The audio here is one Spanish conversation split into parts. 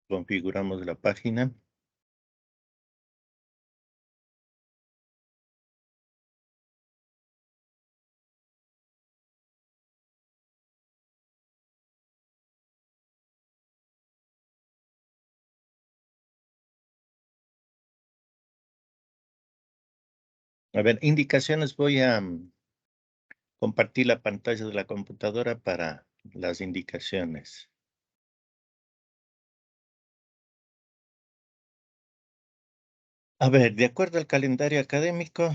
Configuramos la página. A ver, indicaciones. Voy a compartir la pantalla de la computadora para las indicaciones. A ver, de acuerdo al calendario académico,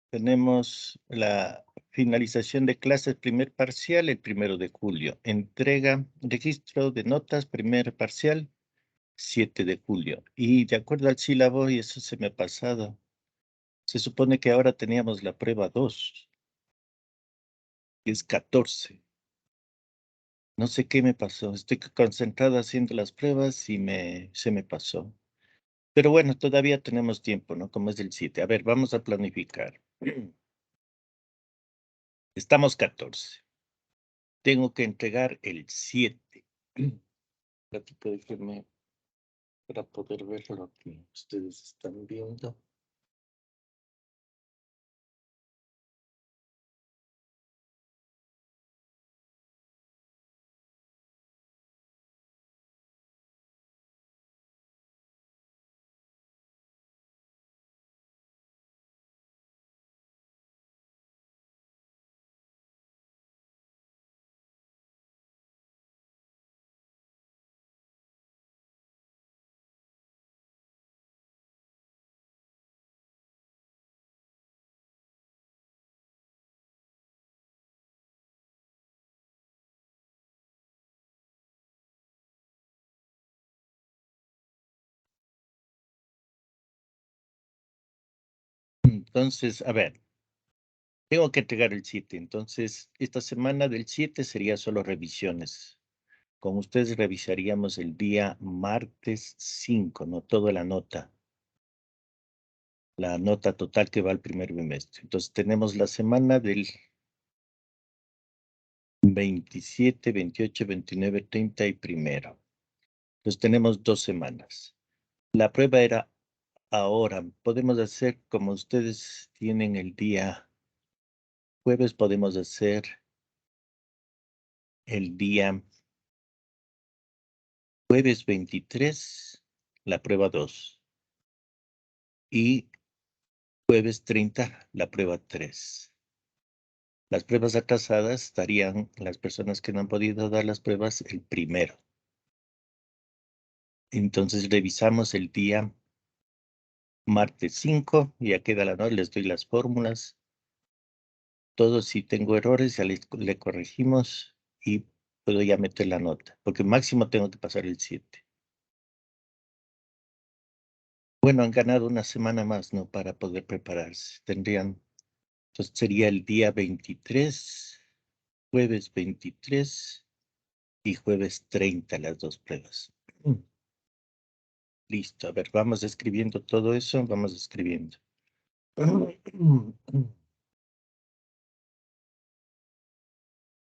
tenemos la finalización de clases primer parcial el 1 de julio. Entrega, registro de notas primer parcial 7 de julio. Y de acuerdo al sílabo, y eso se me ha pasado, se supone que ahora teníamos la prueba 2, que es 14. No sé qué me pasó. Estoy concentrado haciendo las pruebas y se me pasó. Pero bueno, todavía tenemos tiempo, ¿no? Como es del 7. A ver, vamos a planificar. Estamos 14. Tengo que entregar el 7. Ratito, déjenme para poder ver lo que ustedes están viendo. Entonces, a ver, tengo que entregar el 7. Entonces, esta semana del 7 sería solo revisiones. Con ustedes revisaríamos el día martes 5, no toda la nota total que va al primer bimestre. Entonces, tenemos la semana del 27, 28, 29, 30 y 1. Entonces, tenemos 2 semanas. La prueba era ahora. Podemos hacer, como ustedes tienen el día jueves, podemos hacer el día jueves 23, la prueba 2. Y jueves 30, la prueba 3. Las pruebas atrasadas estarían las personas que no han podido dar las pruebas el 1. Entonces revisamos el día martes 5, ya queda la nota, les doy las fórmulas. Todos, si tengo errores, ya le corregimos y puedo ya meter la nota, porque máximo tengo que pasar el 7. Bueno, han ganado una semana más, ¿no? Para poder prepararse. Entonces sería el día 23, jueves 23 y jueves 30 las 2 pruebas. Listo, a ver, vamos escribiendo todo eso, vamos escribiendo.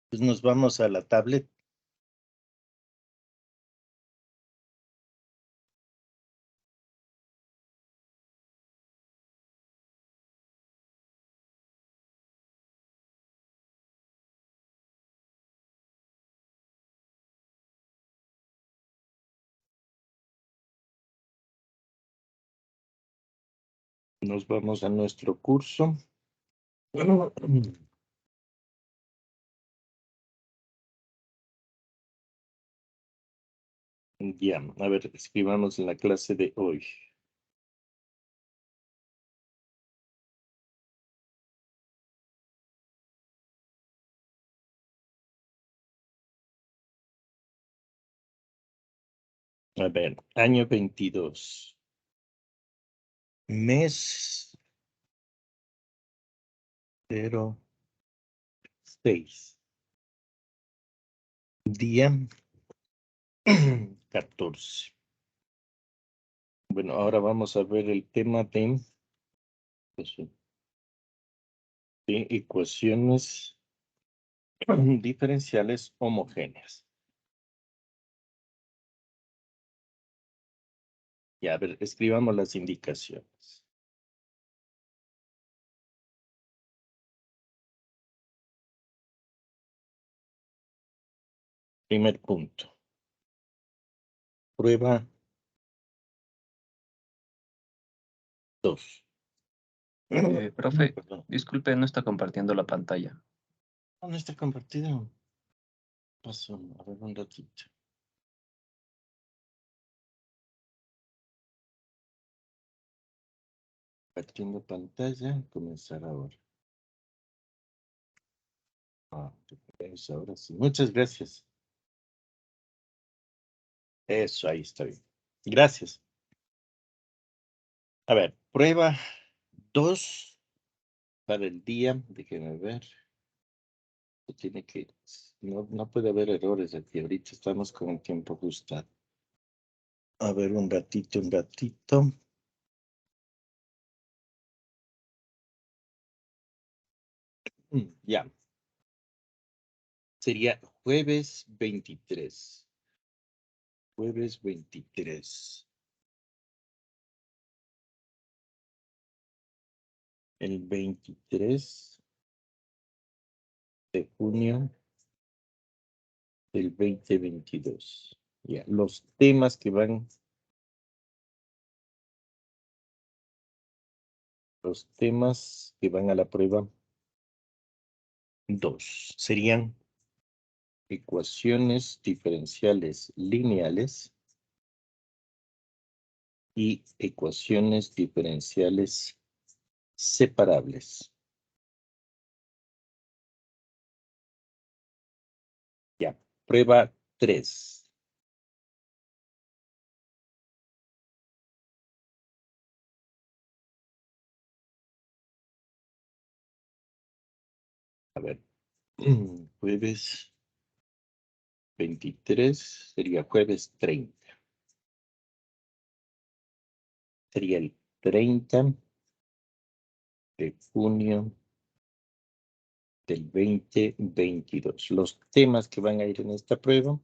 Pues nos vamos a la tablet. Nos vamos a nuestro curso. Ya, a ver, escribamos en la clase de hoy. A ver, año 22. Mes 06. Día 14. Bueno, ahora vamos a ver el tema de ecuaciones diferenciales homogéneas. Ya, a ver, escribamos las indicaciones. Primer punto. Prueba 2. Profe, Perdón. disculpe, no está compartiendo la pantalla. No está compartido. Pasó, a ver un ratito. Compartiendo pantalla, comenzar ahora. Eso, ahora sí. Muchas gracias. Eso, ahí está bien. Gracias. A ver, prueba 2 para el día. Déjenme ver. Tiene que, no puede haber errores aquí. Ahorita estamos con el tiempo ajustado. A ver, un ratito, un ratito. Ya. Sería jueves 23. Jueves 23. El 23 de junio del 2022. Ya. Los temas que van. Los temas que van a la prueba 2 serían ecuaciones diferenciales lineales y ecuaciones diferenciales separables. Ya, prueba 3. A ver, jueves 23 sería jueves 30. Sería el 30 de junio del 2022. Los temas que van a ir en esta prueba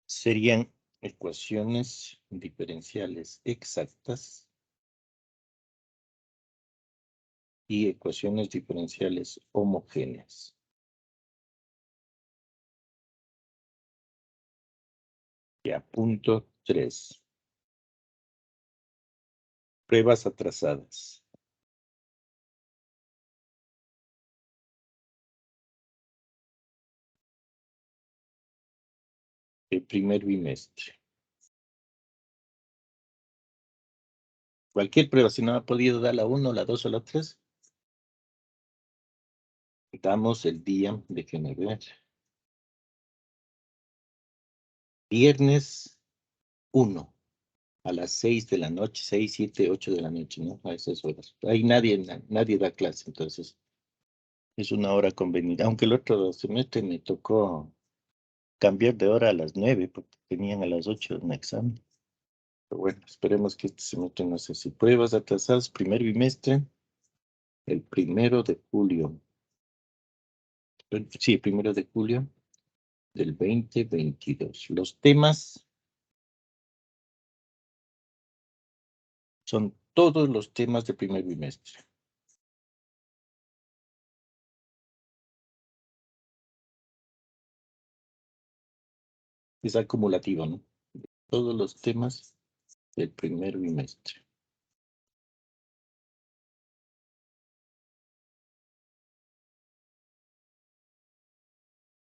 serían ecuaciones diferenciales exactas y ecuaciones diferenciales homogéneas. Ya, punto 3. Pruebas atrasadas. El primer bimestre. Cualquier prueba, si no ha podido dar la 1, la 2 o la 3, damos el día, déjenme ver. Viernes 1, a las 6 de la noche, 6, 7, 8 de la noche, ¿no? A esas horas. Ahí nadie da clase, entonces es una hora conveniente. Aunque el otro semestre me tocó cambiar de hora a las 9, porque tenían a las 8 un examen. Pero bueno, esperemos que este semestre no sé si pruebas atrasadas, primer bimestre, el 1 de julio. Sí, 1 de julio del 2022. Los temas son todos los temas de primer bimestre. Es acumulativo, ¿no? Todos los temas del primer bimestre.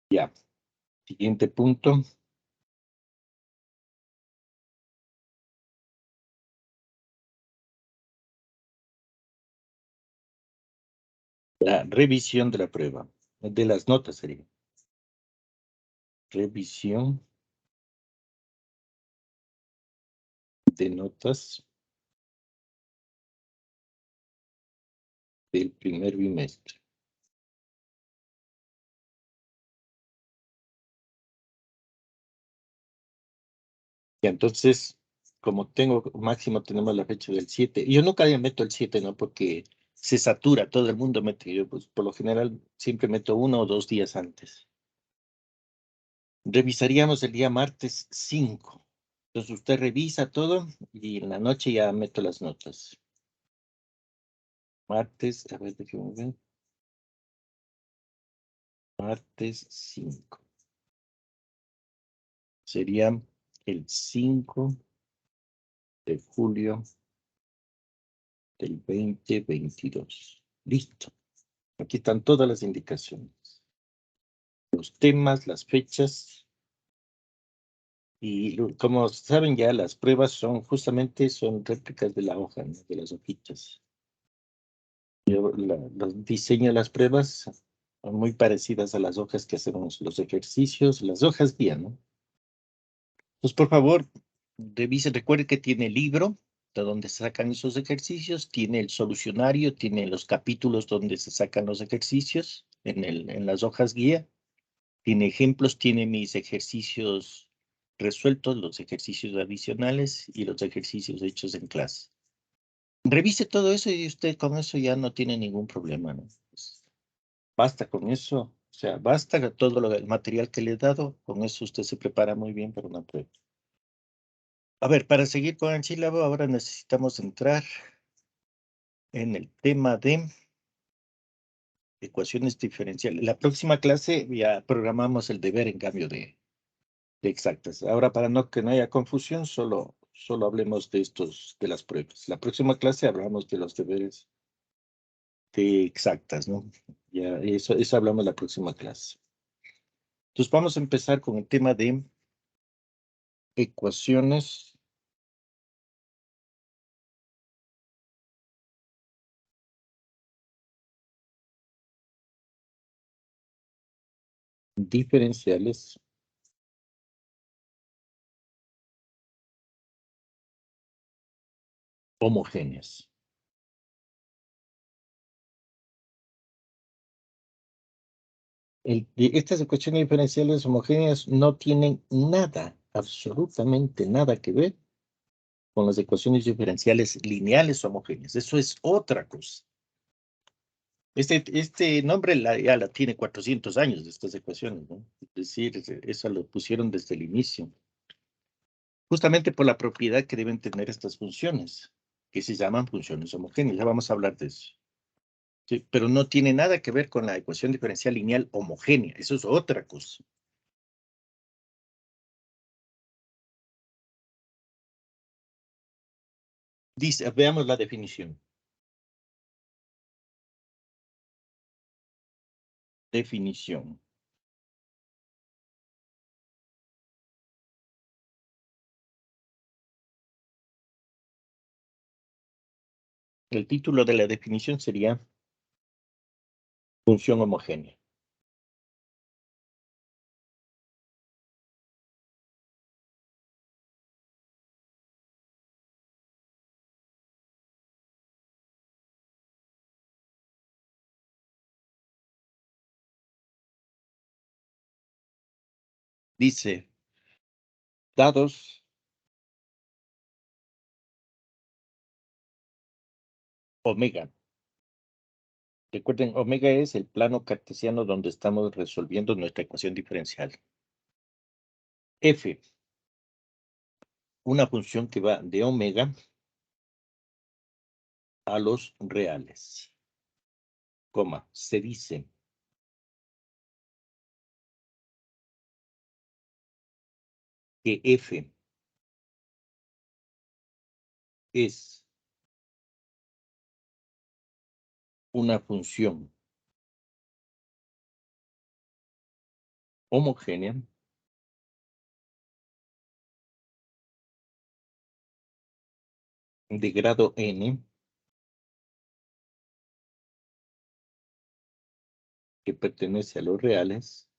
Ya. Siguiente punto. La revisión de la prueba. De las notas sería. Revisión de notas del primer bimestre. Y entonces, como máximo tenemos la fecha del 7, yo nunca le meto el 7, ¿no? Porque se satura, todo el mundo mete, yo pues por lo general siempre meto 1 o 2 días antes. Revisaríamos el día martes 5. Entonces usted revisa todo y en la noche ya meto las notas. Martes, a ver, déjeme ver. Martes 5. Sería el 5 de julio del 2022. Listo. Aquí están todas las indicaciones. Los temas, las fechas. Y como saben ya, las pruebas son réplicas de la hoja, ¿no? De las hojitas. Los diseño de las pruebas son muy parecidas a las hojas que hacemos los ejercicios, las hojas guía, ¿no? Pues por favor, revise, recuerde que tiene el libro de donde se sacan esos ejercicios, tiene el solucionario, tiene los capítulos donde se sacan los ejercicios en las hojas guía, tiene ejemplos, tiene mis ejercicios resueltos, los ejercicios adicionales y los ejercicios hechos en clase. Revise todo eso y usted con eso ya no tiene ningún problema, ¿no? Pues, basta con eso, o sea, basta todo el material que le he dado, con eso usted se prepara muy bien para una prueba. A ver, para seguir con el sílabo, ahora necesitamos entrar en el tema de ecuaciones diferenciales. La próxima clase ya programamos el deber en cambio de exactas. Ahora, para que no haya confusión, solo hablemos de de las pruebas. La próxima clase hablamos de los deberes de exactas, ¿no? Ya, eso hablamos la próxima clase. Entonces, vamos a empezar con el tema de ecuaciones diferenciales homogéneas. Estas ecuaciones diferenciales homogéneas no tienen nada, absolutamente nada que ver con las ecuaciones diferenciales lineales homogéneas. Eso es otra cosa. Este nombre ya la tiene 400 años de estas ecuaciones, ¿no? Es decir, eso lo pusieron desde el inicio. Justamente por la propiedad que deben tener estas funciones, que se llaman funciones homogéneas. Ya vamos a hablar de eso. Sí, pero no tiene nada que ver con la ecuación diferencial lineal homogénea. Eso es otra cosa. Dice, veamos la definición. Definición. El título de la definición sería función homogénea. Dice, dados omega. Recuerden, omega es el plano cartesiano donde estamos resolviendo nuestra ecuación diferencial. F, una función que va de omega a los reales. Coma, se dice que F es una función homogénea de grado n que pertenece a los reales,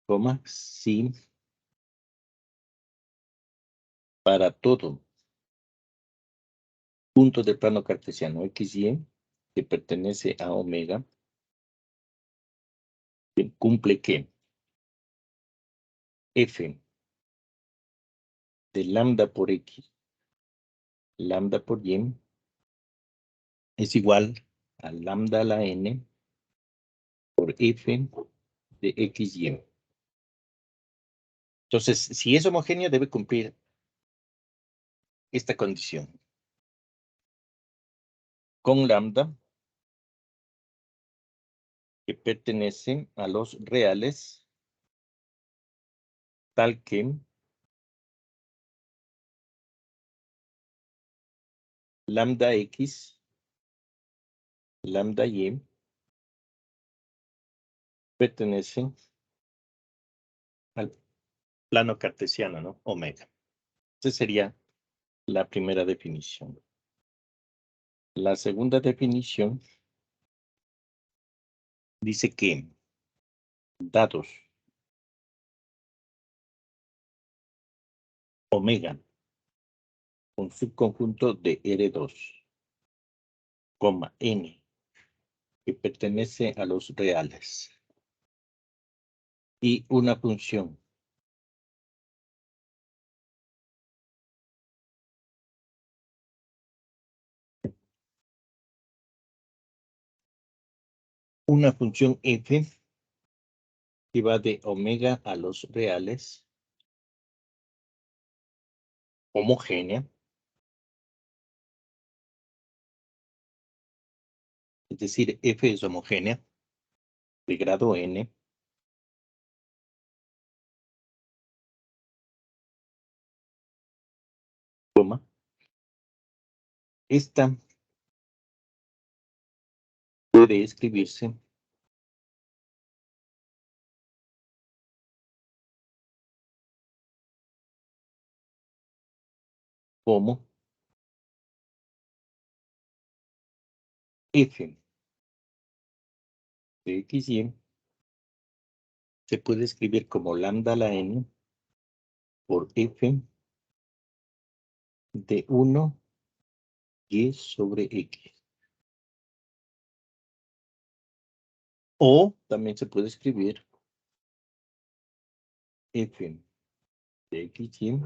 coma, si para todo punto del plano cartesiano XY que pertenece a omega, cumple que F de lambda por X, lambda por Y, es igual a lambda a la N por F de XY. Entonces, si es homogéneo, debe cumplir esta condición. Con lambda, que pertenece a los reales, tal que lambda X, lambda Y, pertenecen al plano cartesiano, ¿no? Omega. Esa sería la primera definición. La segunda definición dice que dados omega, un subconjunto de R2, n, que pertenece a los reales, y una función f que va de omega a los reales, homogénea, es decir, f es homogénea, de grado n, coma, esta puede escribirse como f de xy, se puede escribir como lambda a la n por f de 1 y sobre x. O también se puede escribir f de xy,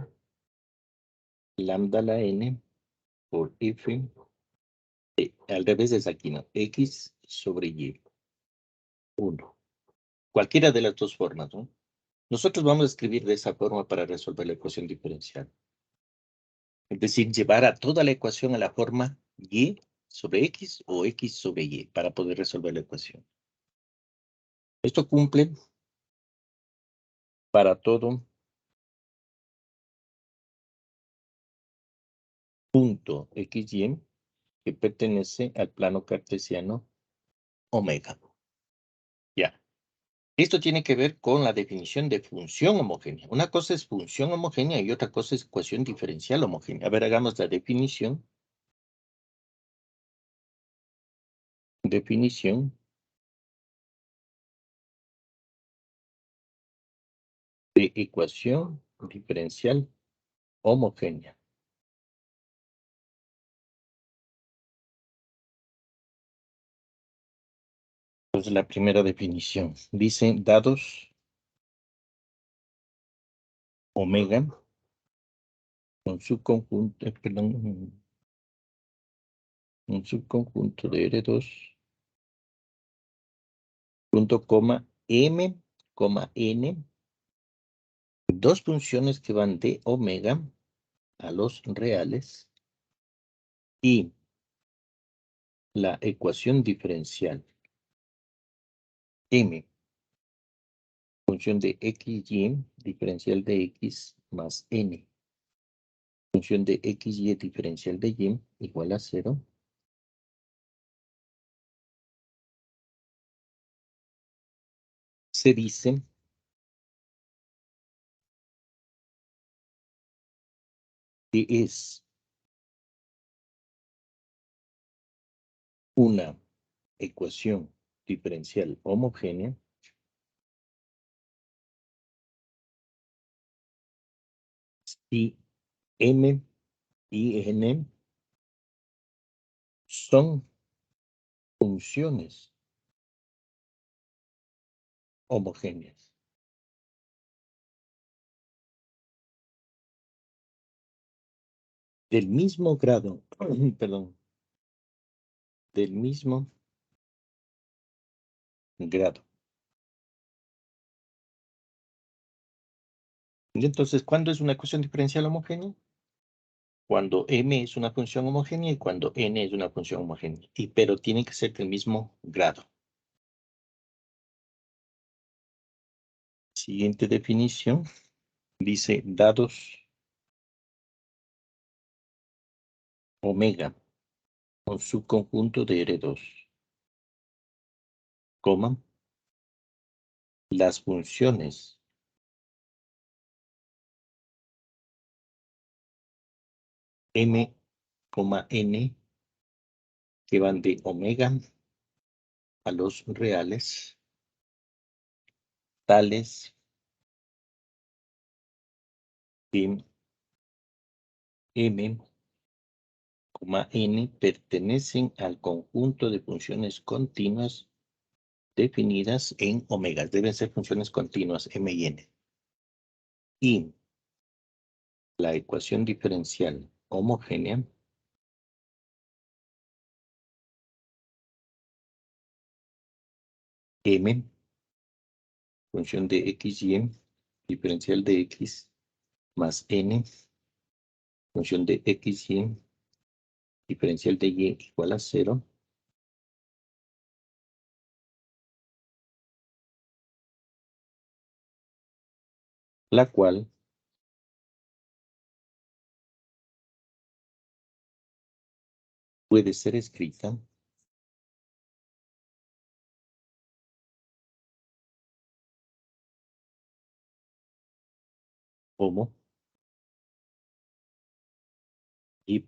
lambda a la n por f, al revés es aquí, ¿no? X sobre y, 1. Cualquiera de las dos formas, ¿no? Nosotros vamos a escribir de esa forma para resolver la ecuación diferencial. Es decir, llevar a toda la ecuación a la forma y sobre x o x sobre y para poder resolver la ecuación. Esto cumple para todo punto xy que pertenece al plano cartesiano omega. Ya. Esto tiene que ver con la definición de función homogénea. Una cosa es función homogénea y otra cosa es ecuación diferencial homogénea. A ver, hagamos la definición. Definición de ecuación diferencial homogénea. Entonces, la primera definición dice dados omega un subconjunto, un subconjunto de R2, punto coma m, coma n, dos funciones que van de omega a los reales y la ecuación diferencial m, función de xy, diferencial de x más n, función de xy diferencial de y igual a 0. Se dice que es una ecuación diferencial homogénea si m y n son funciones homogéneas. Del mismo grado, perdón, del mismo grado Y entonces, ¿cuándo es una ecuación diferencial homogénea? Cuando m es una función homogénea y cuando n es una función homogénea. Pero tiene que ser del mismo grado. Siguiente definición. Dice, dados omega con su conjunto de R2, coma, las funciones m, n que van de omega a los reales, tales que m, n pertenecen al conjunto de funciones continuas definidas en omega. Deben ser funciones continuas m y n. Y la ecuación diferencial homogénea m, función de x y, diferencial de x, más n, función de x y, diferencial de y igual a 0, la cual puede ser escrita como y',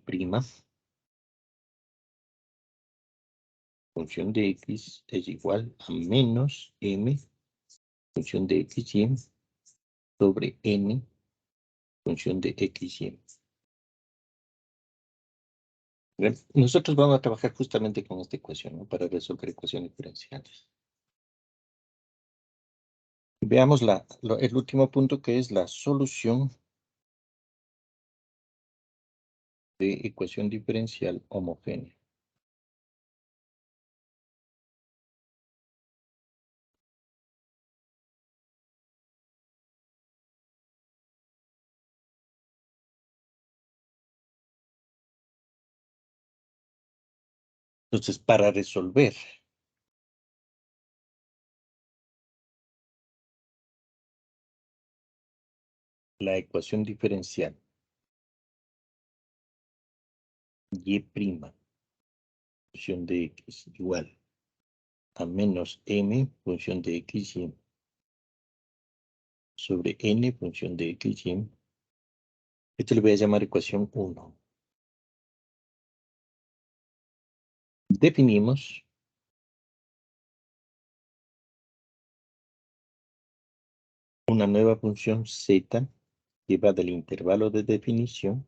función de x es igual a menos m, función de x y, sobre n, función de x y. Bien, nosotros vamos a trabajar justamente con esta ecuación, ¿no? Para resolver ecuaciones diferenciales. Veamos el último punto, que es la solución de ecuación diferencial homogénea. Entonces, para resolver la ecuación diferencial y', función de x igual a menos m, función de x y, sobre n, función de x y. Esto le voy a llamar ecuación 1. Definimos una nueva función z que va del intervalo de definición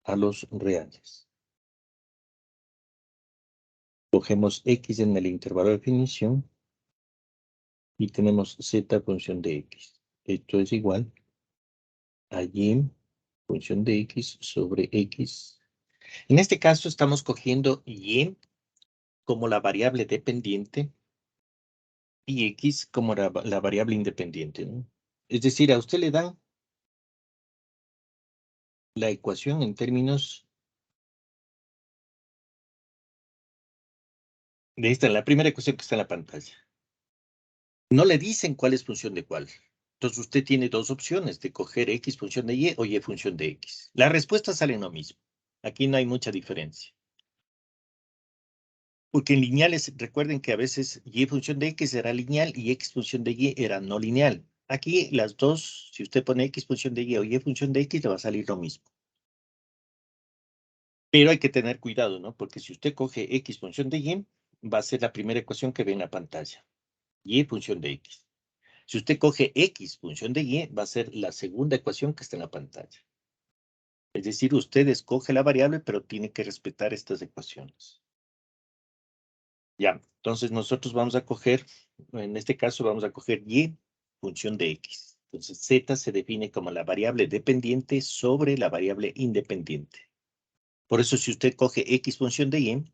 a los reales. Cogemos x en el intervalo de definición y tenemos z función de x. Esto es igual a y función de x sobre x. En este caso estamos cogiendo y como la variable dependiente y x como la variable independiente, ¿no? Es decir, a usted le dan la ecuación en términos de esta, la primera ecuación que está en la pantalla. No le dicen cuál es función de cuál. Entonces usted tiene dos opciones de coger x función de y o y función de x. La respuesta sale en lo mismo. Aquí no hay mucha diferencia. Porque en lineales, recuerden que a veces y función de x era lineal y x función de y era no lineal. Aquí las dos, si usted pone x función de y o y función de x, le va a salir lo mismo. Pero hay que tener cuidado, ¿no? Porque si usted coge x función de y, va a ser la primera ecuación que ve en la pantalla. Y función de x. Si usted coge x función de y, va a ser la segunda ecuación que está en la pantalla. Es decir, usted escoge la variable, pero tiene que respetar estas ecuaciones. Ya, entonces nosotros vamos a coger, en este caso vamos a coger y función de x. Entonces z se define como la variable dependiente sobre la variable independiente. Por eso si usted coge x función de y,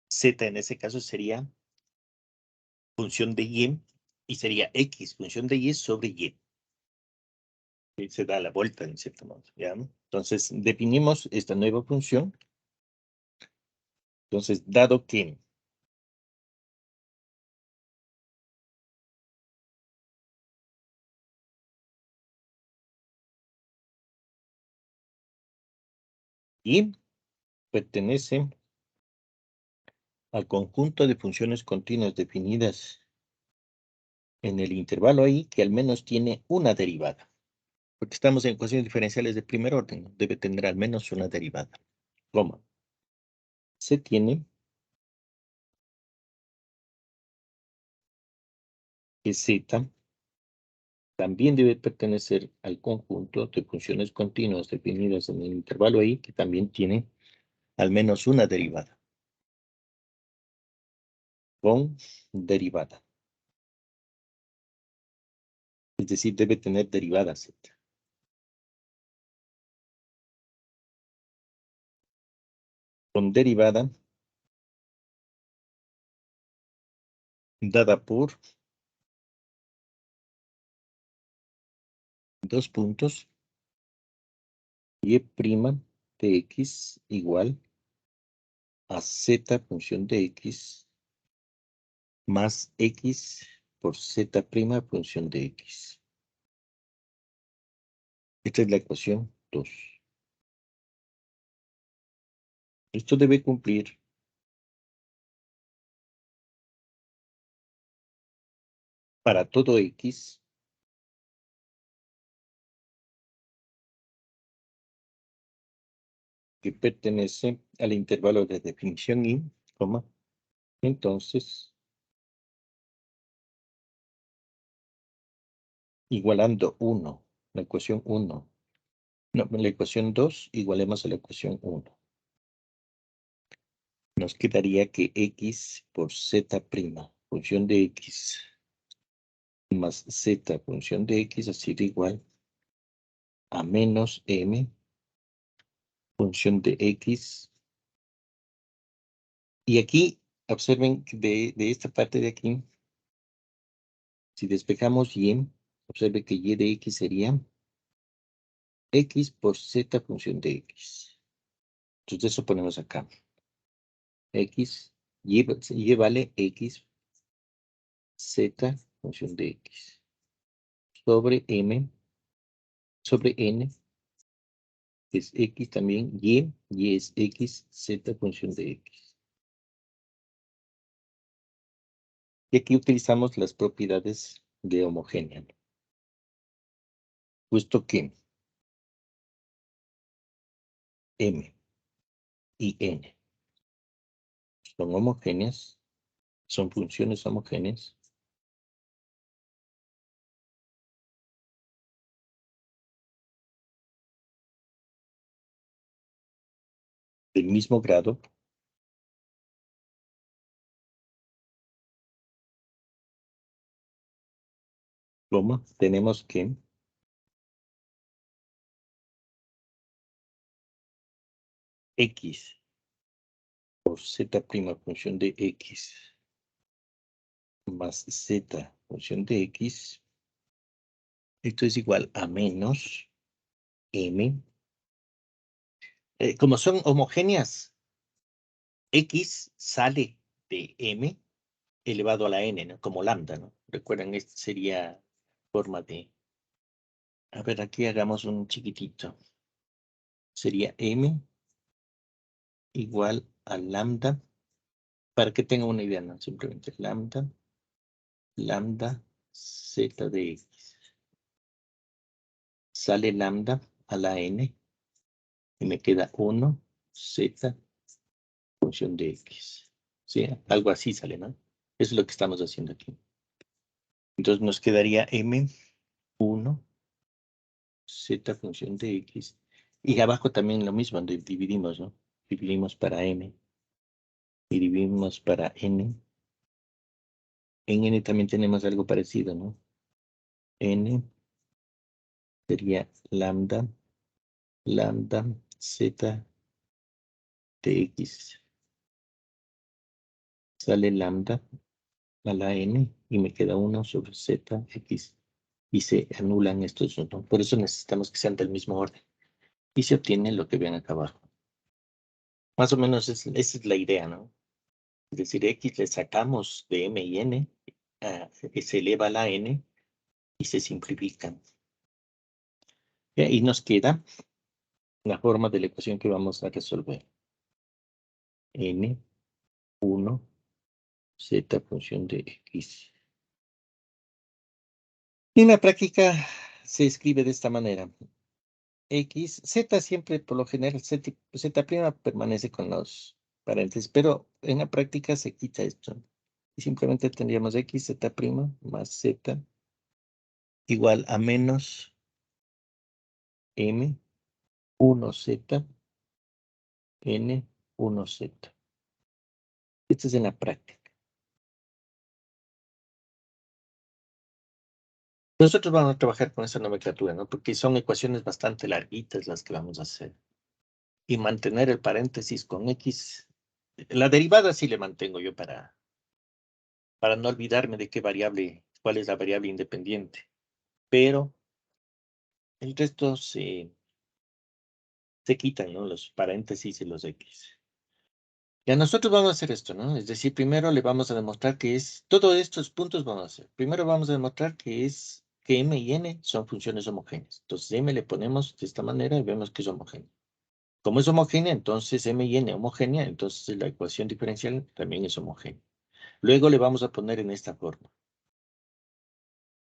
z en ese caso sería función de y sería x función de y sobre y. Y se da la vuelta en cierto modo, ¿ya? Entonces, definimos esta nueva función. Entonces, dado que y pertenece al conjunto de funciones continuas definidas en el intervalo ahí que al menos tiene una derivada. Porque estamos en ecuaciones diferenciales de primer orden, debe tener al menos una derivada. ¿Cómo? Se tiene que z también debe pertenecer al conjunto de funciones continuas definidas en el intervalo ahí que también tiene al menos una derivada. Con derivada. Es decir, debe tener derivada z. Con derivada dada por dos puntos y' de x igual a z función de x más x por z' función de x. Esta es la ecuación 2. Esto debe cumplir para todo x que pertenece al intervalo de definición y, coma, entonces, igualando 1, la ecuación 1, no, la ecuación 2 igualemos a la ecuación 1. Nos quedaría que x por z' función de x más z función de x ha sido igual a menos m función de x. Y aquí, observen que de esta parte de aquí, si despejamos y, observe que y de x sería x por z función de x. Entonces eso ponemos acá. X, y vale x z función de x sobre m, sobre n, que es x también, y es x z función de x. Y aquí utilizamos las propiedades de homogénea. Puesto que m y n son homogéneas, son funciones homogéneas, del mismo grado, ¿cómo? Tenemos que x por z' función de x más z función de x, esto es igual a menos m. Como son homogéneas, x sale de m elevado a la n, ¿no? Como lambda, ¿no? Recuerden, esta sería forma de... A ver, aquí hagamos un chiquitito. Sería m igual a lambda, para que tengan una idea, ¿no? Simplemente lambda z de x. Sale lambda a la n y me queda 1 z función de x. ¿Sí? Algo así sale, ¿no? Eso es lo que estamos haciendo aquí. Entonces nos quedaría m1 z función de x. Y abajo también lo mismo, dividimos, ¿no? Dividimos para m y dividimos para n. En n también tenemos algo parecido, ¿no? N sería lambda z de x. Sale lambda a la n y me queda 1 sobre z x y se anulan estos, ¿no? Por eso necesitamos que sean del mismo orden. Y se obtiene lo que ven acá abajo. Más o menos esa es la idea, ¿no? Es decir, X le sacamos de M y N, se eleva a la N y se simplifican. Y nos queda la forma de la ecuación que vamos a resolver. N1 Z función de X. Y en la práctica se escribe de esta manera. X, Z siempre, por lo general, Z' permanece con los paréntesis, pero en la práctica se quita esto. Y simplemente tendríamos X, Z' más Z igual a menos M, 1Z, N, 1Z. Esto es en la práctica. Nosotros vamos a trabajar con esa nomenclatura, ¿no? Porque son ecuaciones bastante larguitas las que vamos a hacer. Y mantener el paréntesis con X. La derivada sí le mantengo yo para no olvidarme de qué variable, cuál es la variable independiente. Pero el resto se quitan, ¿no? Los paréntesis y los X. Ya nosotros vamos a hacer esto, ¿no? Es decir, primero le vamos a demostrar que es, todos estos puntos vamos a hacer. Primero vamos a demostrar que M y N son funciones homogéneas. Entonces M le ponemos de esta manera y vemos que es homogénea. Como es homogénea, entonces M y N homogénea, entonces la ecuación diferencial también es homogénea. Luego le vamos a poner en esta forma.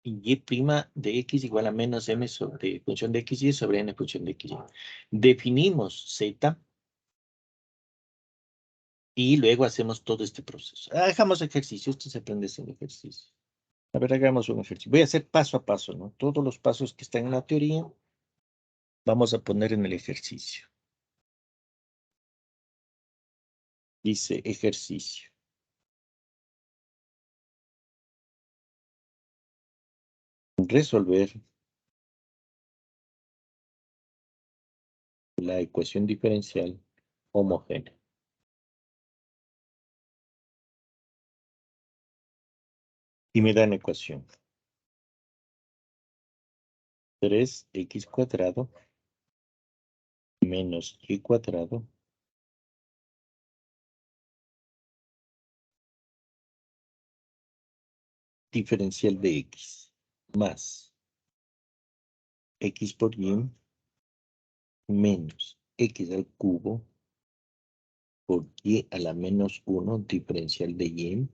Y de X igual a menos M sobre función de X y sobre N función de X. Definimos Z. Y luego hacemos todo este proceso. Hagamos ejercicio. Esto se aprende sin ejercicio. A ver, hagamos un ejercicio. Voy a hacer paso a paso, ¿no? Todos los pasos que están en la teoría, vamos a poner en el ejercicio. Dice ejercicio. Resolver la ecuación diferencial homogénea. Y me dan ecuación. 3x cuadrado menos y cuadrado diferencial de x más x por y menos x al cubo por y a la menos 1 diferencial de y,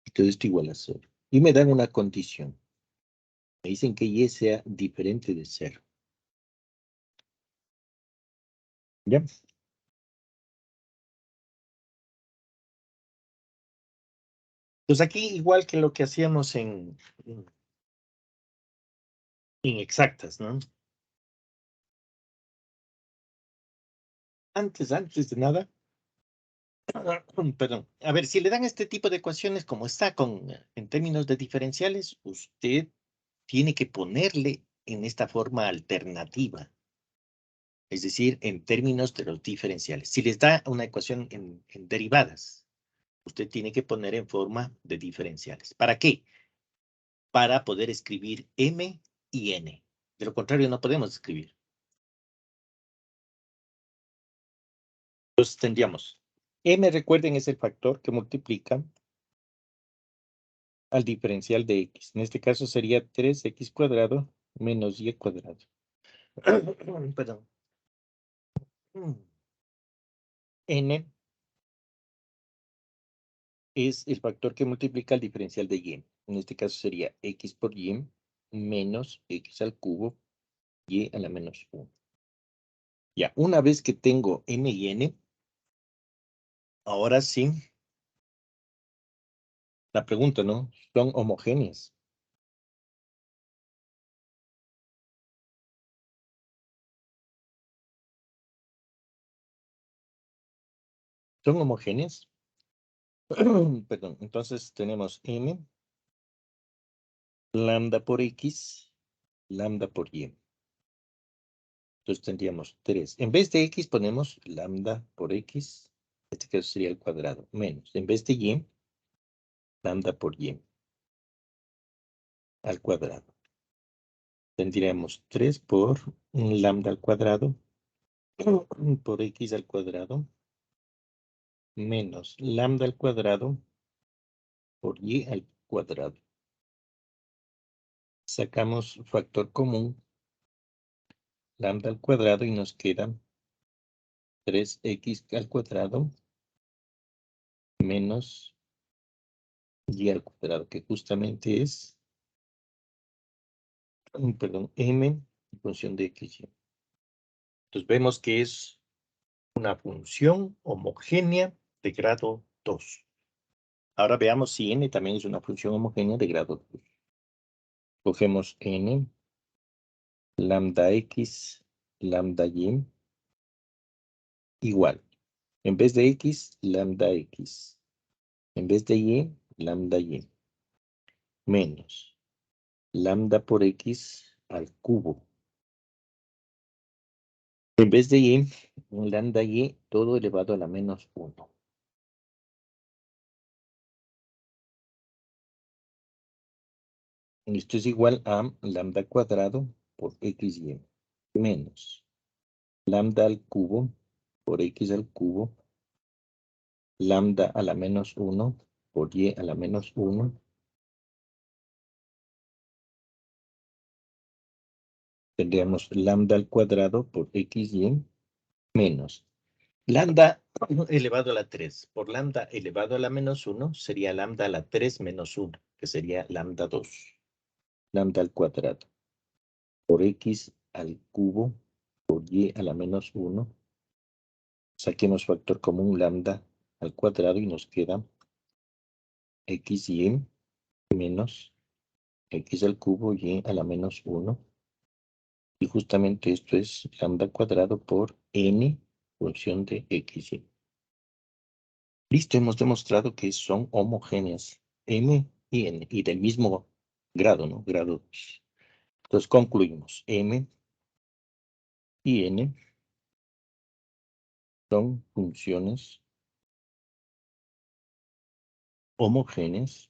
y todo esto igual a 0. Y me dan una condición. Me dicen que y sea diferente de 0. ¿Ya? Pues aquí, igual que lo que hacíamos en exactas, ¿no? Antes de nada, perdón, a ver, si le dan este tipo de ecuaciones como está en términos de diferenciales, usted tiene que ponerle en esta forma alternativa, es decir, en términos de los diferenciales. Si les da una ecuación en derivadas, usted tiene que poner en forma de diferenciales. ¿Para qué? Para poder escribir M y N. De lo contrario, no podemos escribir. Entonces tendríamos, M, recuerden, es el factor que multiplica al diferencial de X. En este caso sería 3x cuadrado menos y cuadrado. Perdón. N es el factor que multiplica el diferencial de y. En este caso sería x por y menos x al cubo y a la menos 1. Ya, una vez que tengo m y n, ahora sí, la pregunta, ¿no? Son homogéneas. ¿Son homogéneas? Perdón, entonces tenemos m, lambda por x, lambda por y. Entonces tendríamos 3. En vez de x ponemos lambda por x, en este caso sería el cuadrado, menos. En vez de y, lambda por y al cuadrado. Tendríamos 3 por lambda al cuadrado por x al cuadrado menos lambda al cuadrado por y al cuadrado. Sacamos factor común, lambda al cuadrado, y nos queda 3x al cuadrado menos y al cuadrado, que justamente es, perdón, m en función de x. Entonces vemos que es una función homogénea de grado 2. Ahora veamos si n también es una función homogénea de grado 2. Cogemos n, lambda x, lambda y, igual. En vez de x, lambda x. En vez de y, lambda y. Menos lambda por x al cubo. En vez de y, lambda y todo elevado a la menos 1. Esto es igual a lambda cuadrado por xy menos lambda al cubo por x al cubo, lambda a la menos 1 por y a la menos 1, tendríamos lambda al cuadrado por xy menos lambda elevado a la 3 por lambda elevado a la menos 1 sería lambda a la 3 menos 1, que sería lambda 2. Lambda al cuadrado por x al cubo por y a la menos 1. Saquemos factor común lambda al cuadrado y nos queda xy menos x al cubo y a la menos 1. Y justamente esto es lambda cuadrado por n función de xy. Listo, hemos demostrado que son homogéneas m y n, y del mismo grado, ¿no? Grado 2. Entonces concluimos, m y n son funciones homogéneas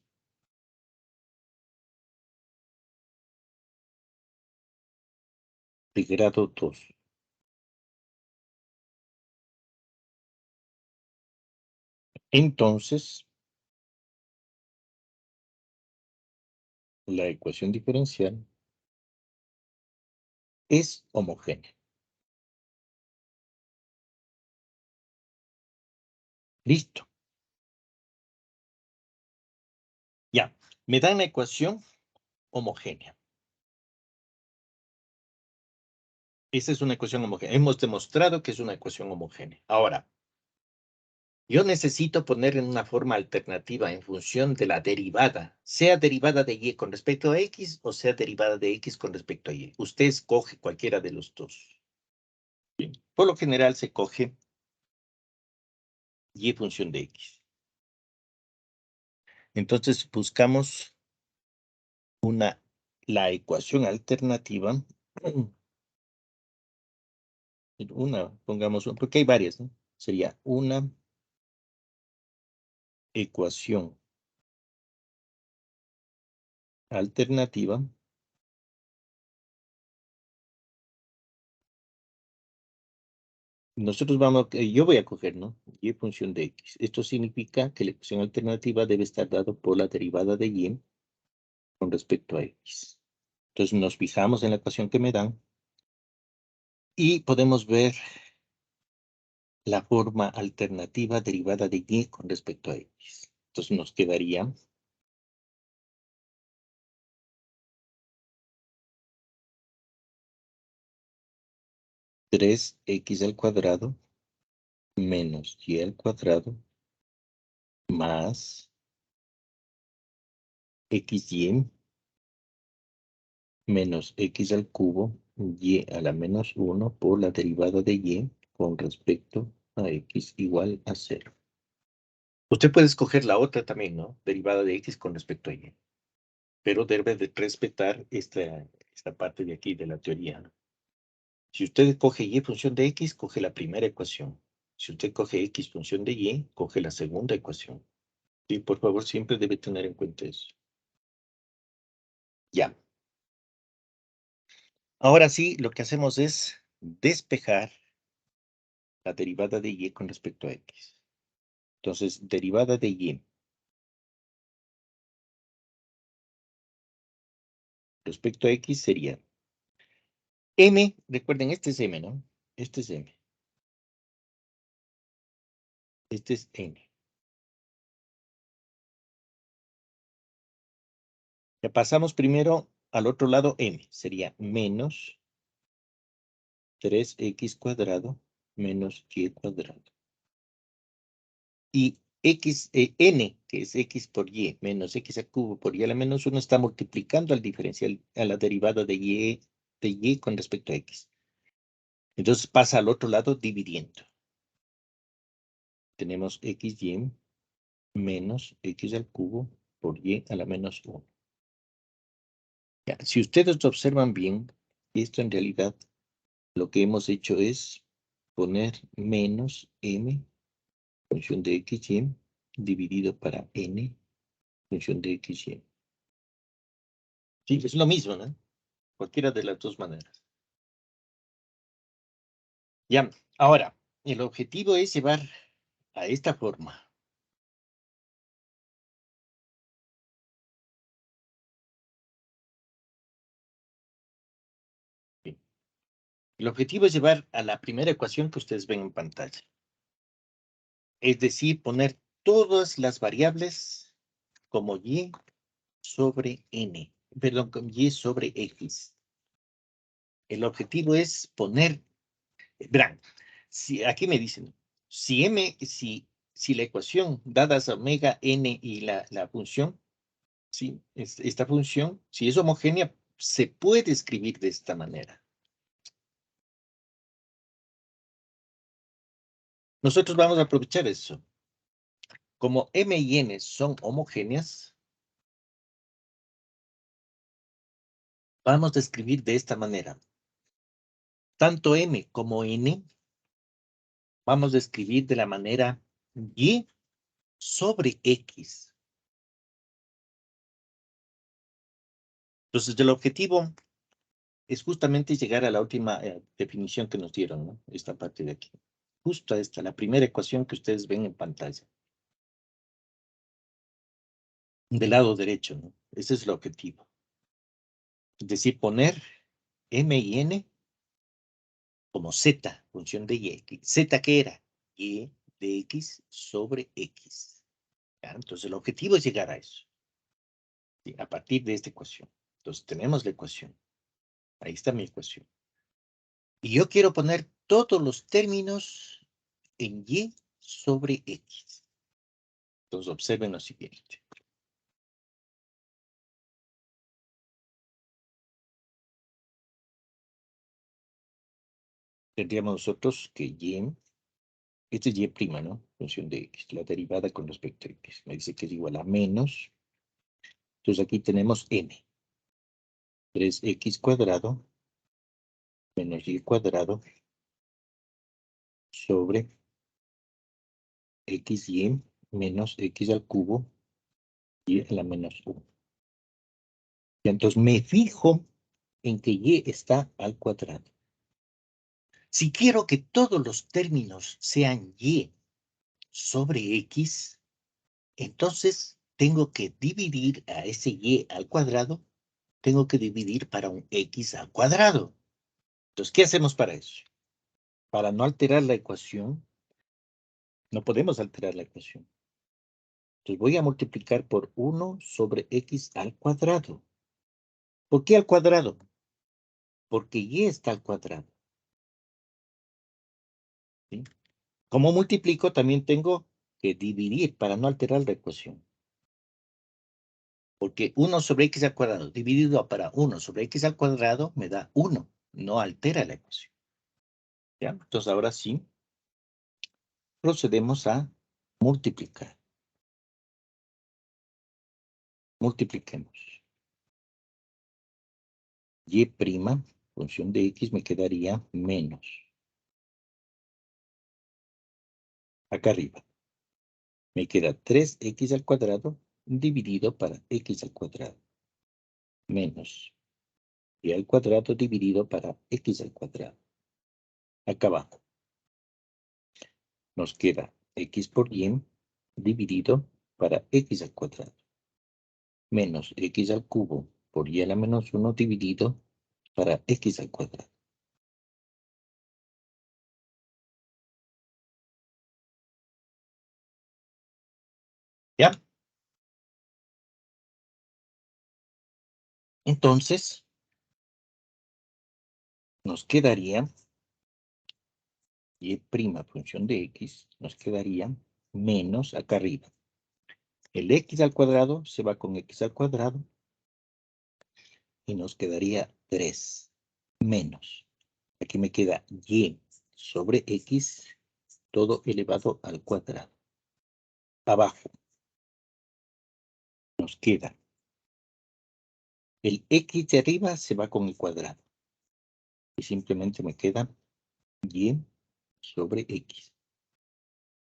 de grado 2. Entonces, la ecuación diferencial es homogénea. Listo. Ya, me dan la ecuación homogénea. Esa es una ecuación homogénea. Hemos demostrado que es una ecuación homogénea. Ahora, yo necesito poner en una forma alternativa en función de la derivada, sea derivada de y con respecto a x o sea derivada de x con respecto a y. Usted escoge cualquiera de los dos. Bien. Por lo general se coge y función de x. Entonces buscamos la ecuación alternativa. Pongamos, porque hay varias, ¿no? Sería una ecuación alternativa nosotros yo voy a coger, ¿no? Y función de x. Esto significa que la ecuación alternativa debe estar dado por la derivada de y con respecto a x. Entonces nos fijamos en la ecuación que me dan y podemos ver la forma alternativa derivada de y con respecto a x. Entonces nos quedaría 3x al cuadrado menos y al cuadrado más xy menos x al cubo y a la menos 1 por la derivada de y con respecto a x igual a 0. Usted puede escoger la otra también, ¿no? Derivada de x con respecto a y. Pero debe de respetar esta parte de aquí de la teoría, ¿no? Si usted coge y función de x, coge la primera ecuación. Si usted coge x función de y, coge la segunda ecuación. Sí, por favor, siempre debe tener en cuenta eso. Ya. Ahora sí, lo que hacemos es despejar la derivada de y con respecto a x. Entonces, derivada de y respecto a x sería m, recuerden, este es m, ¿no? Este es m. Este es n. Ya pasamos primero al otro lado m. Sería menos 3x cuadrado menos y cuadrado. Y x, n, que es x por y, menos x al cubo por y a la menos 1, está multiplicando al diferencial, a la derivada de y con respecto a x. Entonces pasa al otro lado dividiendo. Tenemos xy menos x al cubo por y a la menos 1. Ya, si ustedes observan bien, esto en realidad lo que hemos hecho es poner menos m función de xy dividido para n función de xy. Sí, es lo mismo, ¿no? Cualquiera de las dos maneras. Ya, ahora, el objetivo es llevar a esta forma. Bien. El objetivo es llevar a la primera ecuación que ustedes ven en pantalla. Es decir, poner todas las variables como y sobre n, perdón, como y sobre x. El objetivo es poner, verán, si aquí me dicen, si la ecuación dadas a omega n y la función, ¿sí? Esta función, si es homogénea, se puede escribir de esta manera. Nosotros vamos a aprovechar eso. Como m y n son homogéneas, vamos a escribir de esta manera. Tanto m como n, vamos a escribir de la manera y sobre x. Entonces, el objetivo es justamente llegar a la última definición que nos dieron, ¿no? Esta parte de aquí. Justo esta, la primera ecuación que ustedes ven en pantalla. Del lado derecho, ¿no? Ese es el objetivo. Es decir, poner m y n como z, función de y. ¿Z qué era? Y de x sobre x. ¿Ya? Entonces, el objetivo es llegar a eso. ¿Sí? A partir de esta ecuación. Entonces, tenemos la ecuación. Ahí está mi ecuación. Y yo quiero poner todos los términos en y sobre x. Entonces, observen lo siguiente. Tendríamos nosotros que y, este es y prima, ¿no? Función de x, la derivada con respecto a x. Me dice que es igual a menos. Entonces, aquí tenemos n. 3x cuadrado menos y cuadrado sobre xy menos x al cubo y a la menos 1. Y entonces me fijo en que y está al cuadrado. Si quiero que todos los términos sean y sobre x, entonces tengo que dividir a ese y al cuadrado, tengo que dividir para un x al cuadrado. Entonces, ¿qué hacemos para eso? Para no alterar la ecuación, no podemos alterar la ecuación. Entonces voy a multiplicar por 1 sobre x al cuadrado. ¿Por qué al cuadrado? Porque y está al cuadrado. ¿Sí? Como multiplico, también tengo que dividir para no alterar la ecuación. Porque 1 sobre x al cuadrado dividido para 1 sobre x al cuadrado me da 1. No altera la ecuación. ¿Ya? Entonces ahora sí, procedemos a multiplicar. Multipliquemos. Y', función de x, me quedaría menos. Acá arriba. Me queda 3x al cuadrado dividido para x al cuadrado. Menos y al cuadrado dividido para x al cuadrado. Acá abajo nos queda x por y dividido para x al cuadrado, menos x al cubo por y a la menos 1 dividido para x al cuadrado. ¿Ya? Entonces, nos quedaría y' función de x, nos quedaría menos acá arriba. El x al cuadrado se va con x al cuadrado y nos quedaría 3 menos. Aquí me queda y sobre x todo elevado al cuadrado. Abajo nos queda el x de arriba se va con el cuadrado y simplemente me queda y sobre x.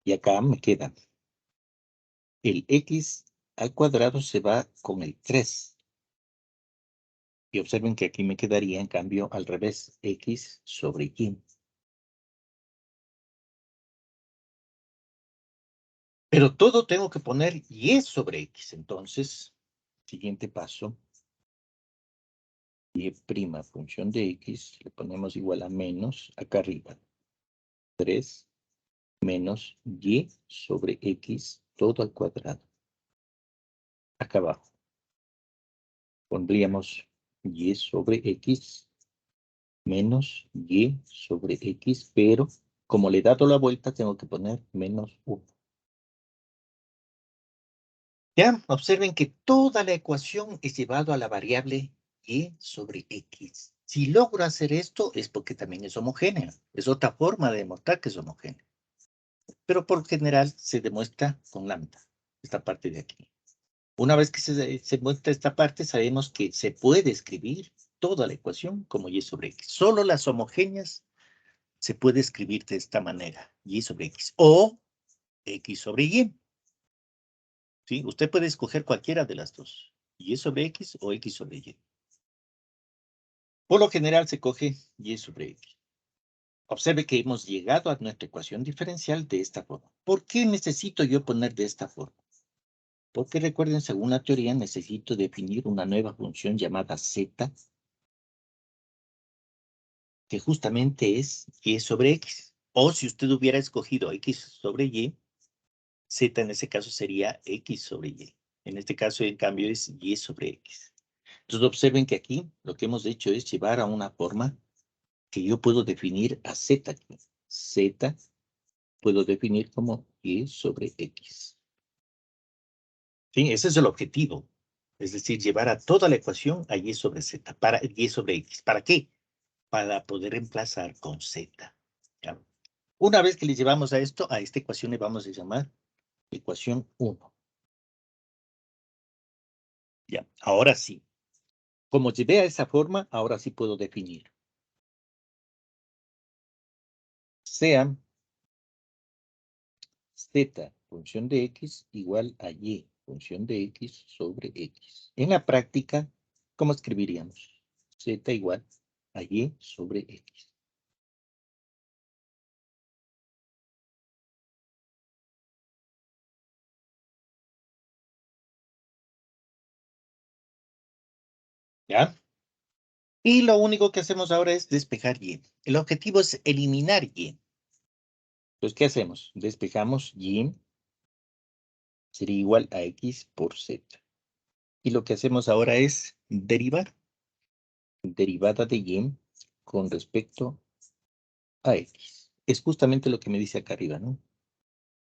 Y acá me queda el x al cuadrado se va con el 3. Y observen que aquí me quedaría, en cambio, al revés, x sobre y. Pero todo tengo que poner y sobre x. Entonces, siguiente paso. Y' función de x, le ponemos igual a menos, acá arriba. 3 menos y sobre x, todo al cuadrado. Acá abajo. Pondríamos y sobre x menos y sobre x, pero como le he dado la vuelta, tengo que poner menos 1. Ya, observen que toda la ecuación es llevado a la variable y sobre x. Si logro hacer esto, es porque también es homogénea. Es otra forma de demostrar que es homogénea. Pero por general se demuestra con lambda, esta parte de aquí. Una vez que se muestra esta parte, sabemos que se puede escribir toda la ecuación como y sobre x. Solo las homogéneas se puede escribir de esta manera, y sobre x, o x sobre y. ¿Sí? Usted puede escoger cualquiera de las dos, y sobre x o x sobre y. Por lo general se coge y sobre x. Observe que hemos llegado a nuestra ecuación diferencial de esta forma. ¿Por qué necesito yo poner de esta forma? Porque recuerden, según la teoría, necesito definir una nueva función llamada z, que justamente es y sobre x. O si usted hubiera escogido x sobre y, z en ese caso sería x sobre y. En este caso, en cambio, es y sobre x. Entonces, observen que aquí lo que hemos hecho es llevar a una forma que yo puedo definir a z aquí. Z puedo definir como y sobre x. ¿Sí? Ese es el objetivo. Es decir, llevar a toda la ecuación a y sobre z, para y sobre x. ¿Para qué? Para poder reemplazar con z. ¿Ya? Una vez que le llevamos a esto, a esta ecuación le vamos a llamar ecuación 1. Ya, ahora sí. Como llevé a esa forma, ahora sí puedo definir. Sea z función de x igual a y función de x sobre x. En la práctica, ¿cómo escribiríamos? Z igual a y sobre x. ¿Ya? Y lo único que hacemos ahora es despejar y. El objetivo es eliminar y. Entonces, ¿qué hacemos? Despejamos y sería igual a x por z. Y lo que hacemos ahora es derivar. Derivada de y con respecto a x. Es justamente lo que me dice acá arriba, ¿no?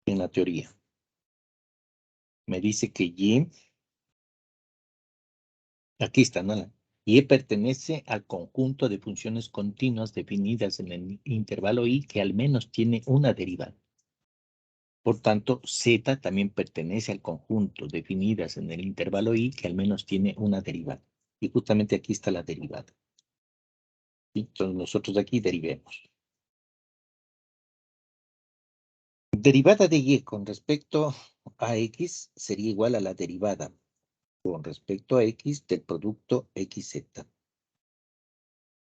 En la teoría. Me dice que y, aquí está, ¿no? Y pertenece al conjunto de funciones continuas definidas en el intervalo y que al menos tiene una derivada. Por tanto, z también pertenece al conjunto definidas en el intervalo y que al menos tiene una derivada. Y justamente aquí está la derivada. ¿Sí? Entonces nosotros aquí derivemos. Derivada de y con respecto a x sería igual a la derivada con respecto a x del producto xz.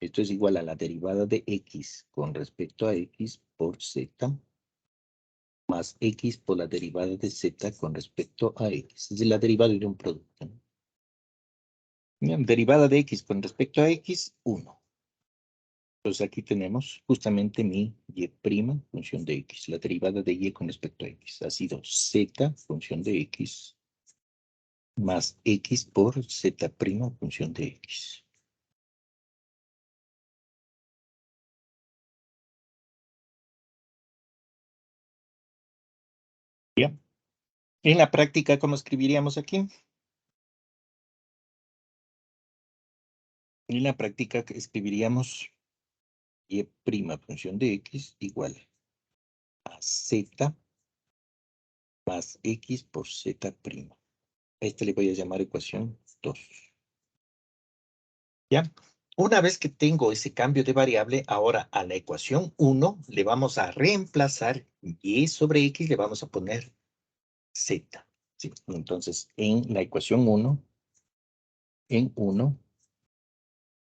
Esto es igual a la derivada de x con respecto a x por z más x por la derivada de z con respecto a x. Es la derivada de un producto, ¿no? Bien, derivada de x con respecto a x, 1. Entonces aquí tenemos justamente mi y' función de x. La derivada de y con respecto a x ha sido z función de x más x por z' función de x. Bien. En la práctica, ¿cómo escribiríamos aquí? En la práctica escribiríamos y' función de x igual a z más x por z'. A este le voy a llamar ecuación 2. ¿Ya? Una vez que tengo ese cambio de variable, ahora a la ecuación 1 le vamos a reemplazar y sobre x le vamos a poner z. ¿Sí? Entonces, en la ecuación 1, en 1,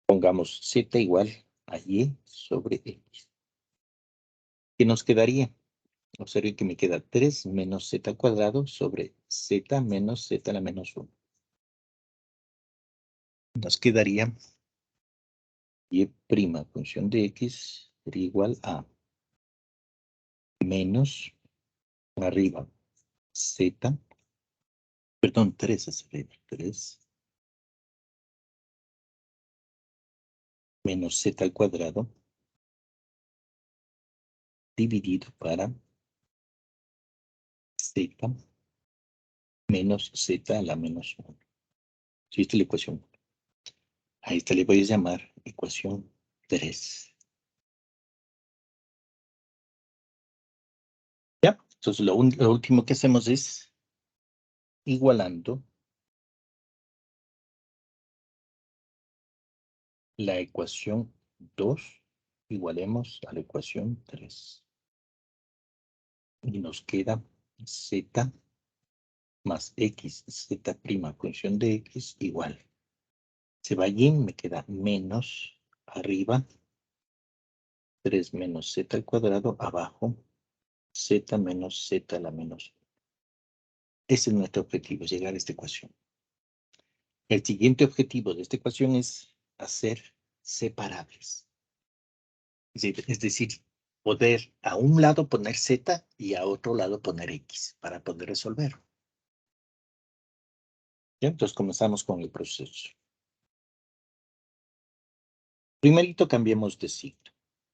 pongamos z igual a y sobre x. ¿Qué nos quedaría? Observe que me queda 3 menos z cuadrado sobre z menos z a la menos 1. Nos quedaría y' función de x sería igual a menos arriba z, perdón, 3 es arriba, 3 menos z al cuadrado dividido para z menos z a la menos 1. ¿Sí? Esta es la ecuación. A esta le voy a llamar ecuación 3. ¿Ya? Entonces lo último que hacemos es igualando la ecuación 2, igualemos a la ecuación 3. Y nos queda z más x, z' función de x igual. Se va allí, me queda menos arriba, 3 menos z al cuadrado, abajo, z menos z a la menos 1. Ese es nuestro objetivo, llegar a esta ecuación. El siguiente objetivo de esta ecuación es hacer separables. Es decir, poder a un lado poner z y a otro lado poner x para poder resolver. ¿Ya? Entonces comenzamos con el proceso. Primerito cambiemos de signo.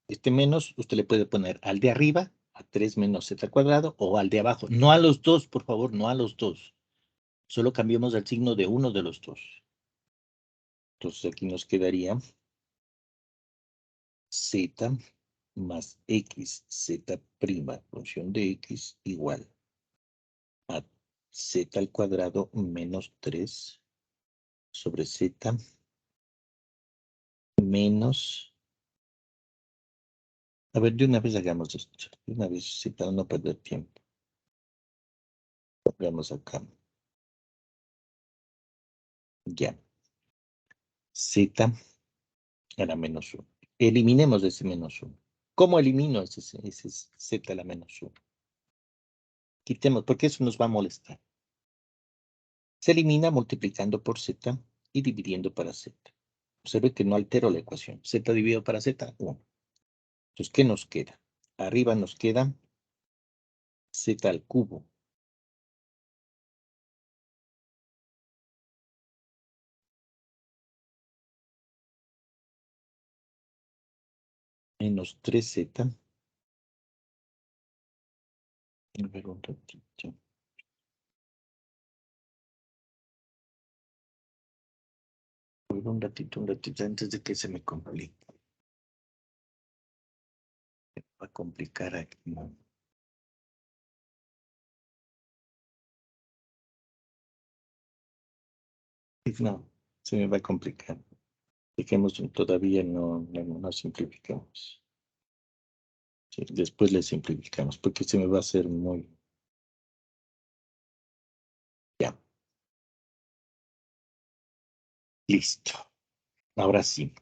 Este menos usted le puede poner al de arriba, a 3 menos z al cuadrado, o al de abajo. No a los dos, por favor, no a los dos. Solo cambiemos el signo de uno de los dos. Entonces aquí nos quedaría z más x, z' función de x igual a z al cuadrado menos 3 sobre z menos... A ver, de una vez hagamos esto. De una vez, sí, para no perder tiempo. Pongamos acá. Ya. Z a la menos 1. Eliminemos ese menos 1. ¿Cómo elimino ese z a la menos 1? Quitemos, porque eso nos va a molestar. Se elimina multiplicando por z y dividiendo para z. Observe que no altero la ecuación. Z dividido para z, 1. Entonces, ¿qué nos queda? Arriba nos queda z al cubo. Menos 3z. A ver, un ratito. Un ratito, antes de que se me complique. Va a complicar aquí. No, se me va a complicar. Dejemos, todavía no simplificamos. Sí, después le simplificamos, porque se me va a hacer muy... Ya. Listo. Ahora sí.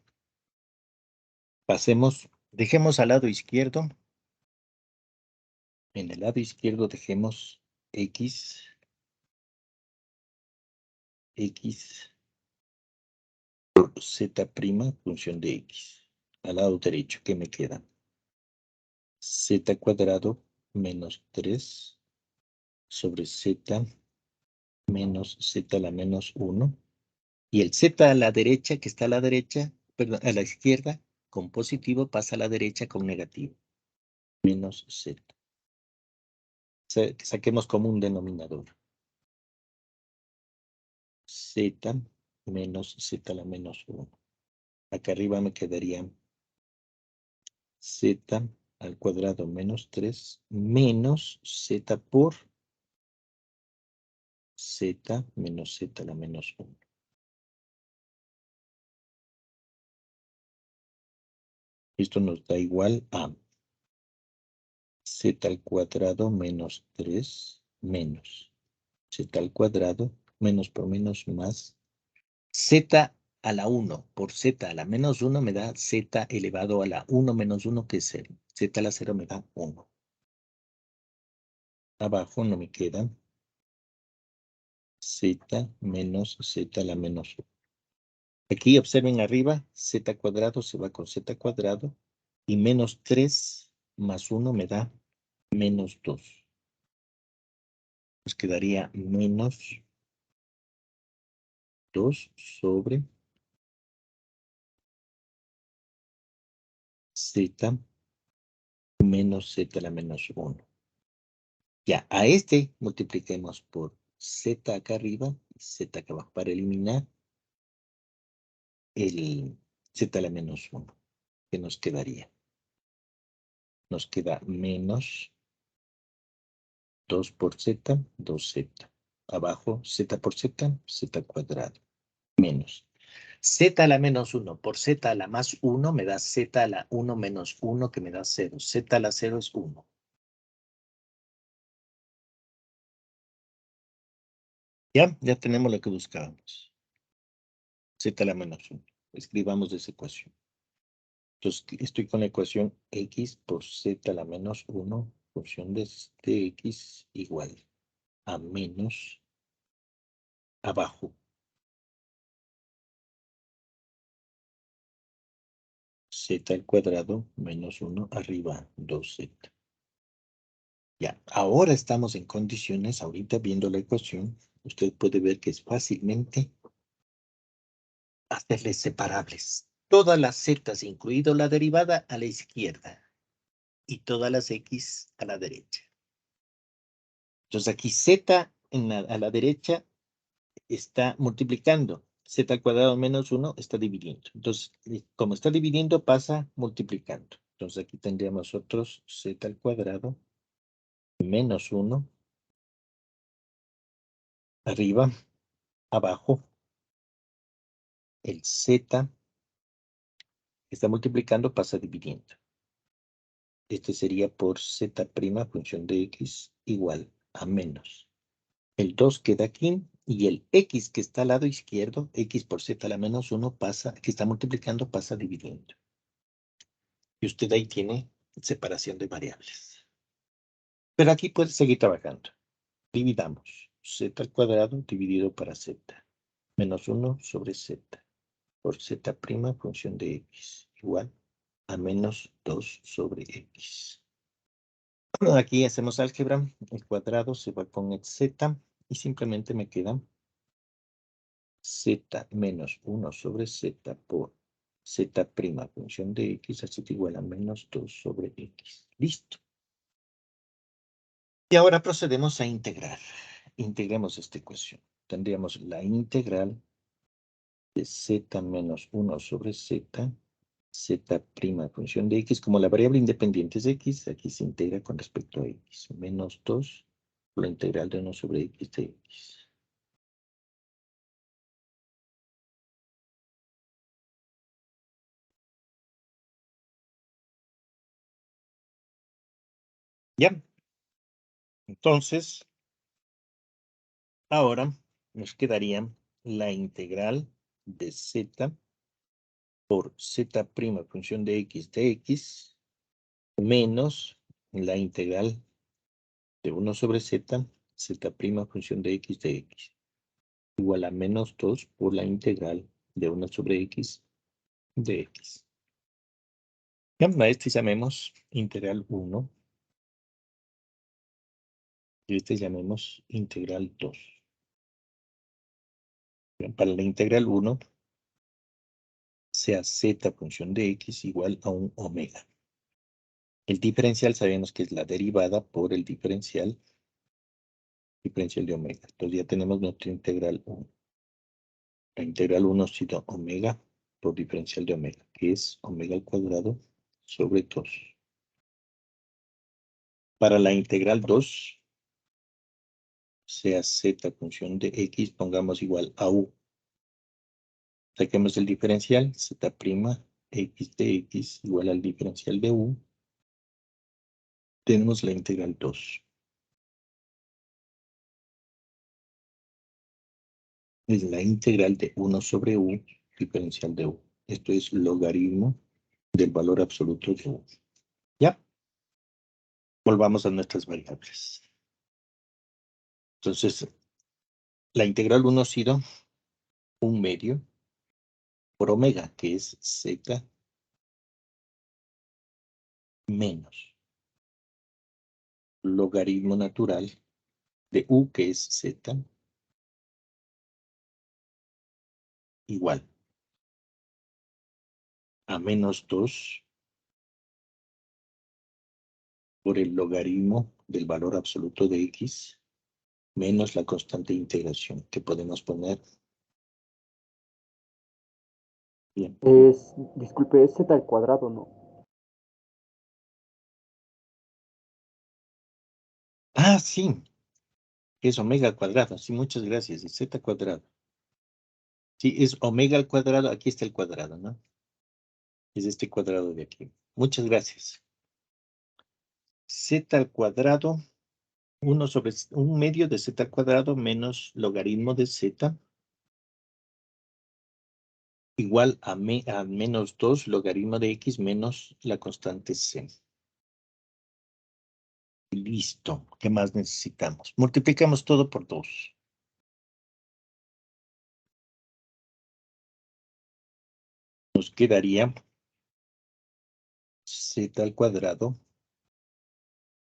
Pasemos Dejemos al lado izquierdo. en el lado izquierdo, dejemos x por z' función de x. Al lado derecho, ¿qué me queda? Z cuadrado menos 3 sobre z menos z a la menos 1. Y el z a la derecha, que está a la derecha, perdón, a la izquierda, con positivo, pasa a la derecha con negativo. Menos z. Saquemos como un denominador. Z menos z a la menos 1. Acá arriba me quedaría z al cuadrado menos 3 menos z por z menos z a la menos 1. Esto nos da igual a z al cuadrado menos 3 menos z al cuadrado menos por menos más z a la 1 por z a la menos 1 me da z elevado a la 1 menos 1 que es 0. Z a la 0 me da 1. Abajo no me queda z menos z a la menos 1. Aquí observen arriba, z cuadrado se va con z cuadrado y menos 3 más 1 me da menos 2. Nos quedaría menos 2 sobre z menos z a la menos 1. Ya, a este multipliquemos por z acá arriba y z acá abajo para eliminar el z a la menos 1. ¿Qué nos quedaría? Nos queda menos 2 por z, 2z. Abajo, z por z, z cuadrado. Menos. Z a la menos 1 por z a la más 1 me da z a la 1 menos 1 que me da 0. Z a la 0 es 1. Ya tenemos lo que buscábamos. Z a la menos 1. Escribamos esa ecuación. Entonces, estoy con la ecuación x por z a la menos 1, función de x igual a menos abajo. Z al cuadrado menos 1 arriba 2z. Ya, ahora estamos en condiciones, ahorita viendo la ecuación, usted puede ver que es fácilmente hacerles separables. Todas las zetas, incluido la derivada, a la izquierda y todas las x a la derecha. Entonces aquí z a la derecha está multiplicando. Z al cuadrado menos 1 está dividiendo. Entonces, como está dividiendo, pasa multiplicando. Entonces aquí tendríamos otros z al cuadrado menos 1 arriba, abajo, el z que está multiplicando pasa dividiendo. Este sería por z' función de x igual a menos. El 2 queda aquí y el x que está al lado izquierdo, x por z a la menos 1 pasa, que está multiplicando, pasa dividiendo. Y usted ahí tiene separación de variables. Pero aquí puede seguir trabajando. Dividamos z al cuadrado dividido para z. Menos 1 sobre z. Por z' función de x igual a menos 2 sobre x. Aquí hacemos álgebra. El cuadrado se va con el z y simplemente me queda z menos 1 sobre z por z' función de x, así que igual a menos 2 sobre x. Listo. Y ahora procedemos a integrar. Integremos esta ecuación. Tendríamos la integral de z menos 1 sobre z, z' función de x, como la variable independiente es x, aquí se integra con respecto a x, menos 2 por la integral de 1 sobre x de x. Ya. Entonces, ahora nos quedaría la integral de z por z' función de x menos la integral de 1 sobre z, z' función de x igual a menos 2 por la integral de 1 sobre x de x. Ya, a este llamemos integral 1 y este llamemos integral 2. Bien, para la integral 1, sea z función de x igual a un omega. El diferencial sabemos que es la derivada por el diferencial de omega. Entonces ya tenemos nuestra integral 1. La integral 1 ha sido omega por diferencial de omega, que es omega al cuadrado sobre 2. Para la integral 2, sea z función de x, pongamos igual a u. Saquemos el diferencial, z' x de x igual al diferencial de u. Tenemos la integral 2. Es la integral de 1 sobre u, diferencial de u. Esto es logaritmo del valor absoluto de u. ¿Ya? Volvamos a nuestras variables. Entonces, la integral 1 ha sido 1 medio por omega, que es z menos logaritmo natural de u, que es z, igual a menos 2 por el logaritmo del valor absoluto de x menos la constante de integración, que podemos poner. Bien. Disculpe, es z al cuadrado, ¿no? Ah, sí. Es omega al cuadrado. Sí, muchas gracias. Es z cuadrado. Sí, es omega al cuadrado. Aquí está el cuadrado, ¿no? Es este cuadrado de aquí. Muchas gracias. Z al cuadrado, 1 sobre 1 medio de z al cuadrado menos logaritmo de z igual a menos 2 logaritmo de x menos la constante c. Listo. ¿Qué más necesitamos? Multiplicamos todo por 2. Nos quedaría z al cuadrado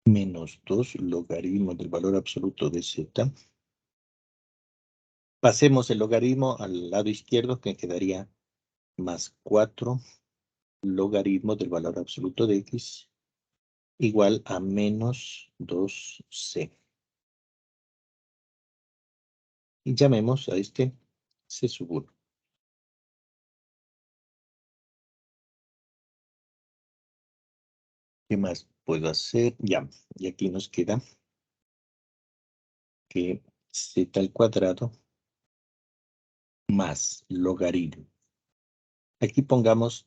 menos 2 logaritmo del valor absoluto de z. Pasemos el logaritmo al lado izquierdo, que quedaría más 4 logaritmo del valor absoluto de x igual a menos 2c. Y llamemos a este c sub 1. ¿Qué más puedo hacer? Ya, y aquí nos queda que z al cuadrado más logaritmo. Aquí pongamos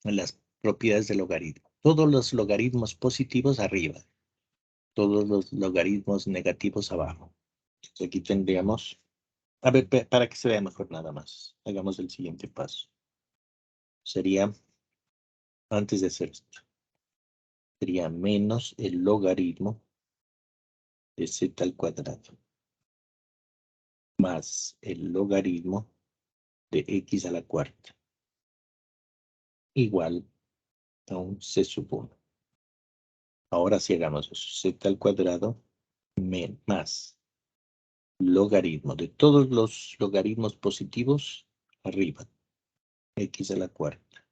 las propiedades del logaritmo. Todos los logaritmos positivos arriba, todos los logaritmos negativos abajo. Entonces aquí tendríamos, a ver, para que se vea mejor nada más, hagamos el siguiente paso. Sería, antes de hacer esto, sería menos el logaritmo de z al cuadrado más el logaritmo de x a la cuarta igual a un c sub 1. Ahora sí hagamos eso. Z al cuadrado más logaritmo de todos los logaritmos positivos arriba, x a la cuarta.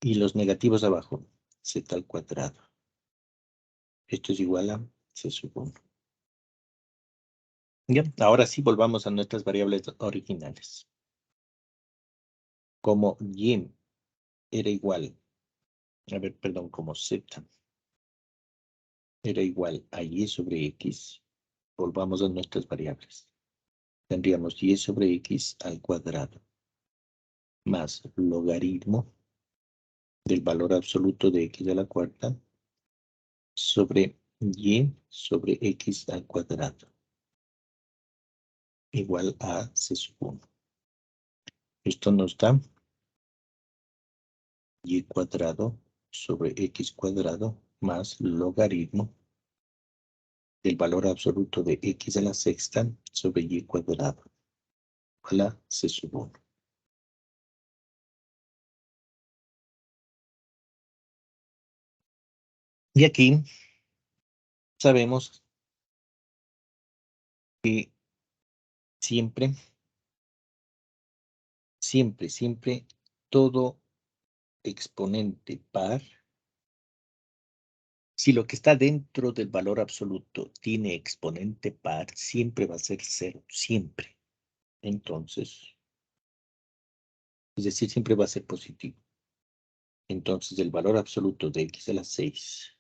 Y los negativos abajo, z al cuadrado. Esto es igual a c sub 1. Ya, ahora sí volvamos a nuestras variables originales. Como y era igual, como z era igual a y sobre x, volvamos a nuestras variables. Tendríamos y sobre x al cuadrado más logaritmo del valor absoluto de x a la cuarta sobre y sobre x al cuadrado igual a c sub 1. Esto nos da y cuadrado sobre x cuadrado más logaritmo del valor absoluto de x a la sexta sobre y cuadrado a la c sub 1. Y aquí sabemos que siempre todo exponente par, si lo que está dentro del valor absoluto tiene exponente par, siempre va a ser 0, siempre. Entonces, es decir, siempre va a ser positivo. Entonces, el valor absoluto de x a la 6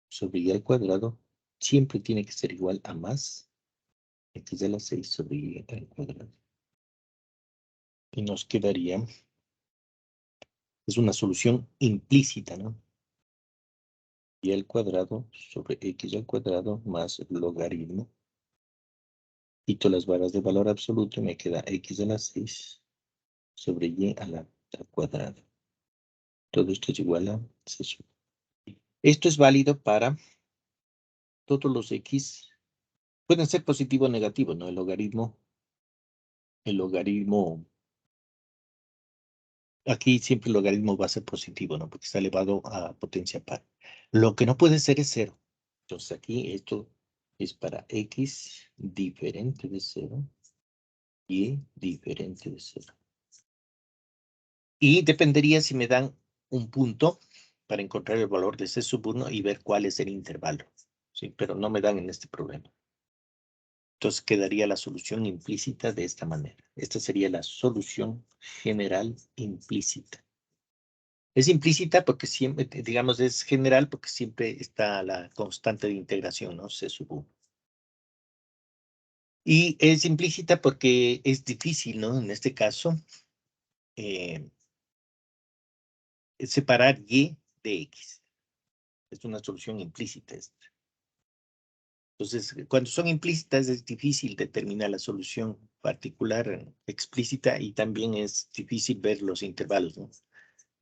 sobre y al cuadrado siempre tiene que ser igual a más x a la 6 sobre y al cuadrado. Y nos quedaría, es una solución implícita, ¿no? Y al cuadrado sobre x al cuadrado más logaritmo. Quito las barras de valor absoluto y me queda x a la 6 sobre y a la al cuadrado. Todo esto es igual a c sub. Esto es válido para todos los x. Pueden ser positivo o negativo, ¿no? El logaritmo, aquí siempre el logaritmo va a ser positivo, ¿no? Porque está elevado a potencia par. Lo que no puede ser es 0. Entonces aquí esto es para x diferente de 0 y diferente de 0. Y dependería si me dan un punto para encontrar el valor de c sub 1 y ver cuál es el intervalo. Sí, pero no me dan en este problema. Entonces quedaría la solución implícita de esta manera. Esta sería la solución general implícita. Es implícita porque siempre, digamos, es general porque siempre está la constante de integración, ¿no? C sub 1. Y es implícita porque es difícil, ¿no? En este caso, separar y de x. Es una solución implícita esta. Entonces, cuando son implícitas es difícil determinar la solución particular explícita y también es difícil ver los intervalos, ¿no?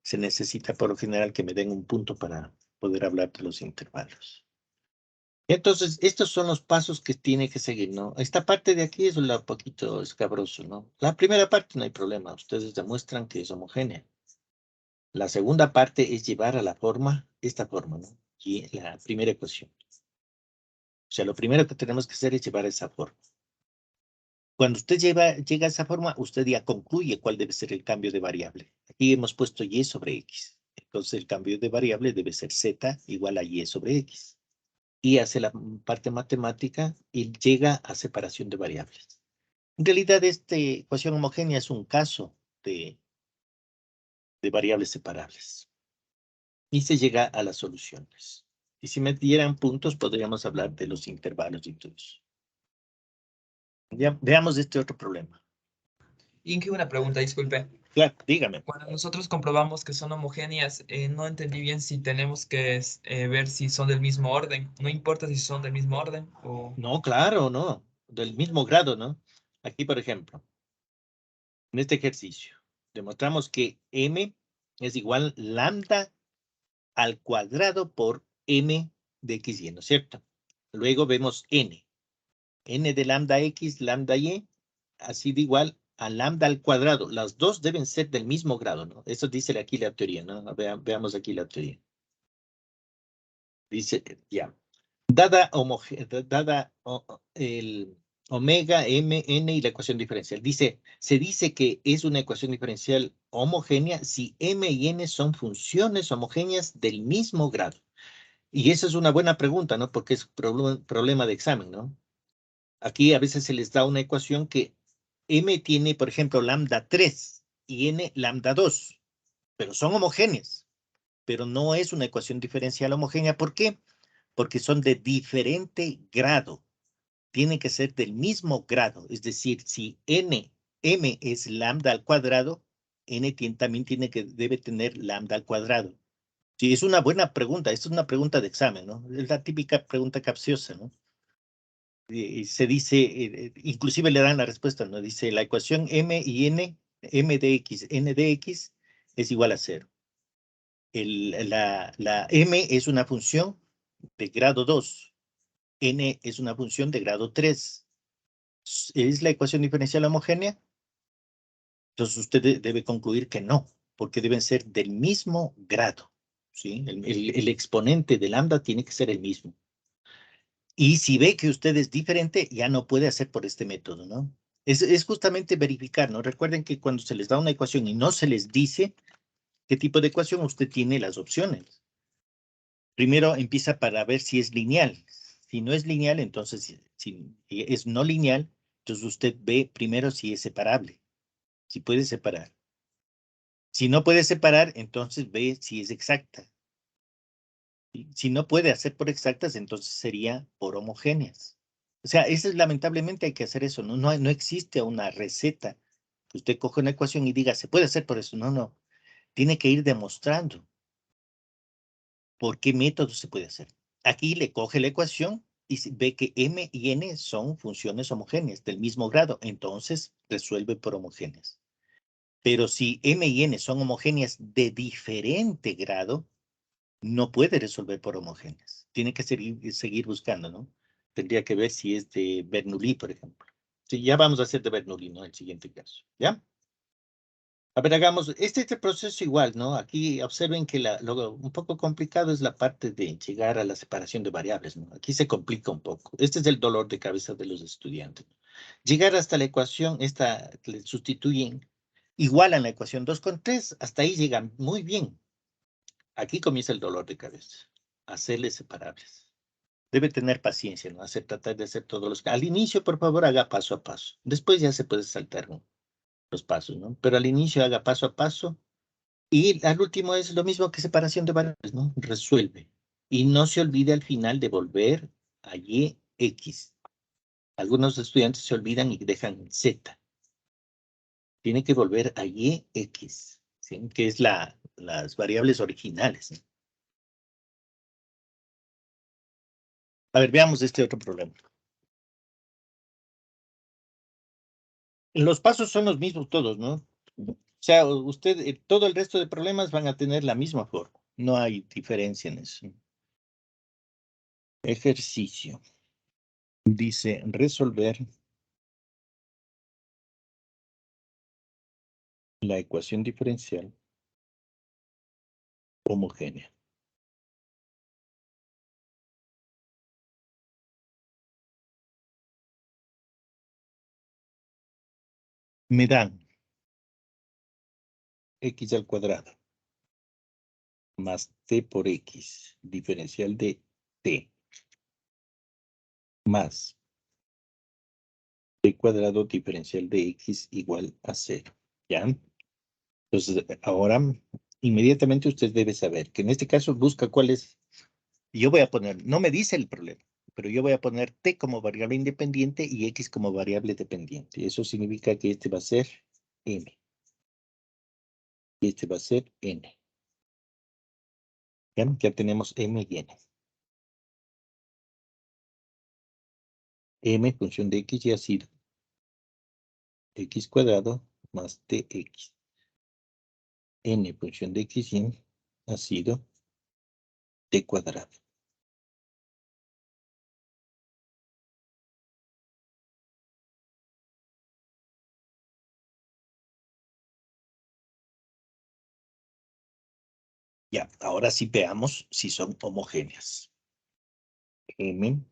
Se necesita por lo general que me den un punto para poder hablar de los intervalos. Entonces, estos son los pasos que tiene que seguir, ¿no? Esta parte de aquí es un poquito escabroso, ¿no? La primera parte no hay problema, ustedes demuestran que es homogénea. La segunda parte es llevar a la forma, esta forma, ¿no? Y la primera ecuación. O sea, lo primero que tenemos que hacer es llevar a esa forma. Cuando usted llega a esa forma, usted ya concluye cuál debe ser el cambio de variable. Aquí hemos puesto y sobre x. Entonces, el cambio de variable debe ser z igual a y sobre x. Y hace la parte matemática y llega a separación de variables. En realidad, esta ecuación homogénea es un caso de variables separables. Y se llega a las soluciones. Y si me dieran puntos, podríamos hablar de los intervalos y todo eso. Ya, veamos este otro problema. Inge, una pregunta, disculpe. Claro, dígame. Cuando nosotros comprobamos que son homogéneas, no entendí bien si tenemos que ver si son del mismo orden. No importa si son del mismo orden o... No, claro, no. Del mismo grado, ¿no? Aquí, por ejemplo, en este ejercicio, demostramos que m es igual lambda al cuadrado por m de x y, ¿no es cierto? Luego vemos n. N de lambda x, lambda y, así de igual a lambda al cuadrado. Las dos deben ser del mismo grado, ¿no? Eso dice aquí la teoría, ¿no? Veamos aquí la teoría. Dice, ya. Dada el omega, m, n y la ecuación diferencial. Se dice que es una ecuación diferencial homogénea si m y n son funciones homogéneas del mismo grado. Y esa es una buena pregunta, ¿no? Porque es problema de examen, ¿no? Aquí a veces se les da una ecuación que m tiene, por ejemplo, lambda 3 y n lambda 2, pero son homogéneas. Pero no es una ecuación diferencial homogénea. ¿Por qué? Porque son de diferente grado. Tienen que ser del mismo grado. Es decir, si m es lambda al cuadrado, n también debe tener lambda al cuadrado. Sí, es una buena pregunta. Esta es una pregunta de examen, ¿no? Es la típica pregunta capciosa, ¿no? Se dice, inclusive le dan la respuesta, ¿no? Dice, la ecuación m y n, m de x, n de x, es igual a 0. la m es una función de grado 2. N es una función de grado 3. ¿Es la ecuación diferencial homogénea? Entonces usted debe concluir que no, porque deben ser del mismo grado. ¿Sí? El exponente de lambda tiene que ser el mismo. Y si ve que usted es diferente, ya no puede hacer por este método, ¿no? Es justamente verificar, ¿no? Recuerden que cuando se les da una ecuación y no se les dice qué tipo de ecuación, usted tiene las opciones. Primero empieza para ver si es lineal. Si no es lineal, entonces, si es no lineal, entonces usted ve primero si es separable, si puede separar. Si no puede separar, entonces ve si es exacta. Si no puede hacer por exactas, entonces sería por homogéneas. O sea, lamentablemente hay que hacer eso, ¿no? No existe una receta que usted coge una ecuación y diga, se puede hacer por eso. No, no. Tiene que ir demostrando por qué método se puede hacer. Aquí le coge la ecuación y ve que m y n son funciones homogéneas del mismo grado, entonces resuelve por homogéneas. Pero si m y n son homogéneas de diferente grado, no puede resolver por homogéneas. Tiene que seguir buscando, ¿no? Tendría que ver si es de Bernoulli, por ejemplo. Sí, ya vamos a hacer de Bernoulli, ¿no? El siguiente caso, ¿ya? A ver, hagamos, este proceso igual, ¿no? Aquí observen que lo un poco complicado es la parte de llegar a la separación de variables, ¿no? Aquí se complica un poco. Este es el dolor de cabeza de los estudiantes. Llegar hasta la ecuación, esta le sustituyen, igualan la ecuación 2 con 3, hasta ahí llegan muy bien. Aquí comienza el dolor de cabeza. Hacerles separables. Debe tener paciencia, ¿no? Tratar de hacer todos los... Al inicio, por favor, haga paso a paso. Después ya se puede saltar, ¿no? Los pasos, ¿no? Pero al inicio haga paso a paso. Y al último es lo mismo que separación de variables, ¿no? Resuelve. Y no se olvide al final de volver a y x. Algunos estudiantes se olvidan y dejan z. Tiene que volver a y x, ¿sí? Que es las variables originales, ¿no? A ver, veamos este otro problema. Los pasos son los mismos todos, ¿no? O sea, usted, todo el resto de problemas van a tener la misma forma. No hay diferencia en eso. Ejercicio. Dice resolver la ecuación diferencial homogénea. Me dan x al cuadrado más t por x, diferencial de t, más t cuadrado diferencial de x igual a 0. ¿Ya? Entonces, ahora, inmediatamente usted debe saber que en este caso busca cuál es. Yo voy a poner, no me dice el problema, pero yo voy a poner t como variable independiente y x como variable dependiente. Eso significa que este va a ser m. Y este va a ser n. ¿Ya? Ya tenemos m y n. M función de x ya ha sido x cuadrado más tx. N función de x y ha sido t cuadrado. Ya, ahora sí veamos si son homogéneas. M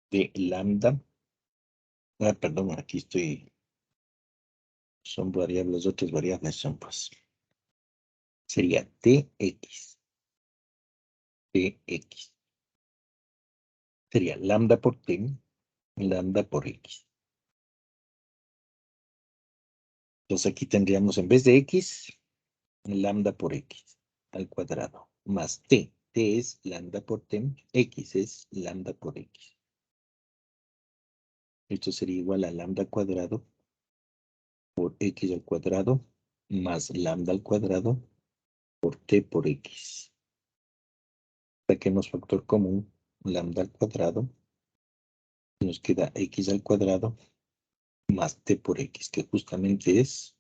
de lambda. Perdón, aquí estoy. Son variables, otras variables son pues. Sería tx. Tx. Sería lambda por t, lambda por x. Entonces aquí tendríamos en vez de x, lambda por x al cuadrado, más t. T es lambda por t, x es lambda por x. Esto sería igual a lambda cuadrado por x al cuadrado más lambda al cuadrado por t por x. Saquemos factor común, lambda al cuadrado. Nos queda x al cuadrado más t por x, que justamente es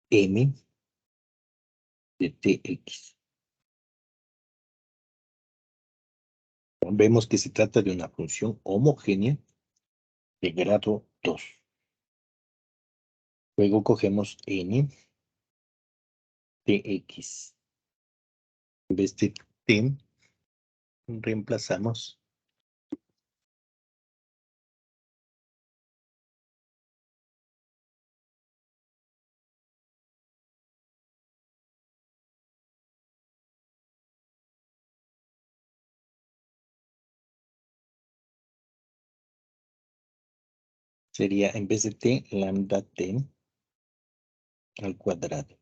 m de tx. Vemos que se trata de una función homogénea de grado 2. Luego cogemos n tx. En vez de t, reemplazamos sería en vez de t, lambda t al cuadrado,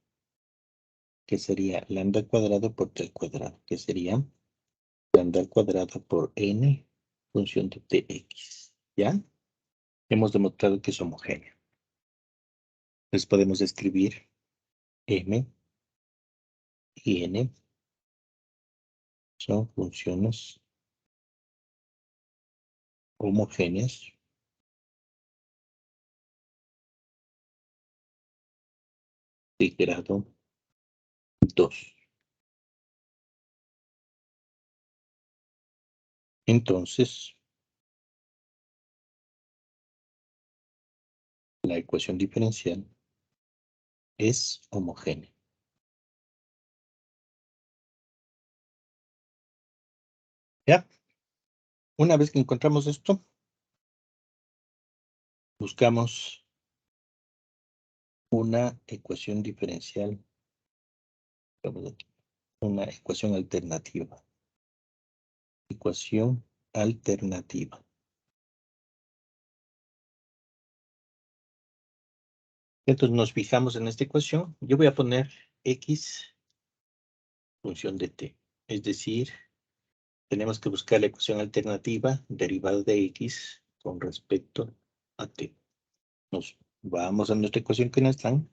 que sería lambda al cuadrado por t al cuadrado, que sería lambda al cuadrado por n función de tx. ¿Ya? Hemos demostrado que es homogéneo. Entonces podemos escribir m y n son funciones homogéneas de grado 2. Entonces, la ecuación diferencial es homogénea. ¿Ya? Una vez que encontramos esto, buscamos una ecuación diferencial, una ecuación alternativa. Ecuación alternativa. Entonces nos fijamos en esta ecuación. Yo voy a poner x función de t. Es decir, tenemos que buscar la ecuación alternativa derivada de x con respecto a t. Nos vamos a nuestra ecuación que no están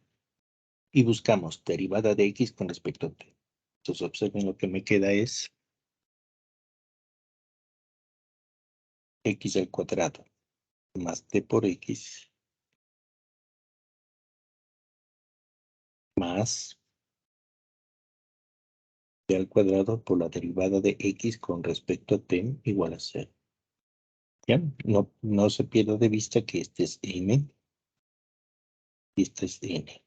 y buscamos derivada de x con respecto a t. Entonces observen lo que me queda es x al cuadrado más t por x más t al cuadrado por la derivada de x con respecto a t igual a 0. ¿Ya? No se pierda de vista que este es m y este es n.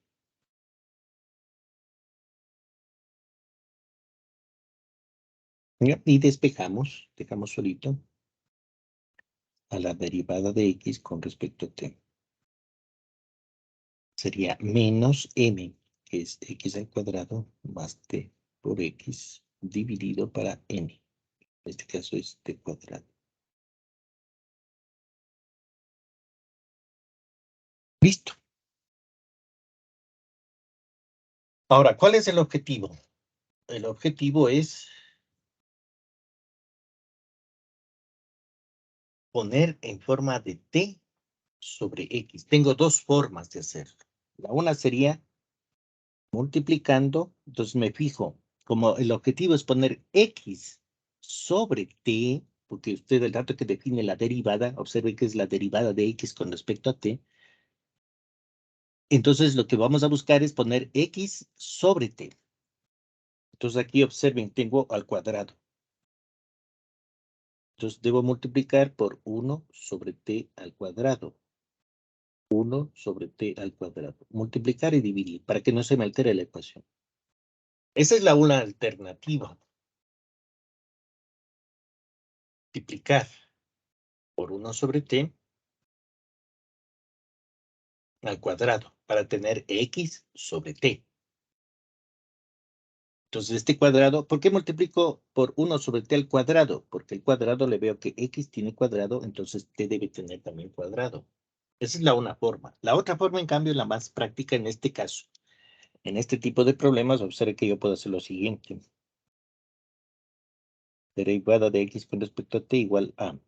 ¿Ya? Y despejamos, dejamos solito a la derivada de x con respecto a t. Sería menos m, que es x al cuadrado, más t por x dividido para n. En este caso es t cuadrado. Listo. Ahora, ¿cuál es el objetivo? El objetivo es poner en forma de t sobre x. Tengo dos formas de hacerlo. La una sería multiplicando, entonces me fijo, como el objetivo es poner x sobre t, porque usted el dato que define la derivada, observe que es la derivada de x con respecto a t. Entonces lo que vamos a buscar es poner x sobre t. Entonces aquí observen, tengo al cuadrado. Entonces debo multiplicar por 1 sobre t al cuadrado. 1 sobre t al cuadrado. Multiplicar y dividir para que no se me altere la ecuación. Esa es la una alternativa. Multiplicar por 1 sobre t al cuadrado para tener x sobre t. Entonces este cuadrado, ¿por qué multiplico por 1 sobre t al cuadrado? Porque el cuadrado le veo que x tiene cuadrado, entonces t debe tener también cuadrado. Esa es la una forma. La otra forma, en cambio, la más práctica en este caso. En este tipo de problemas, observe que yo puedo hacer lo siguiente. Derivada de x con respecto a t igual a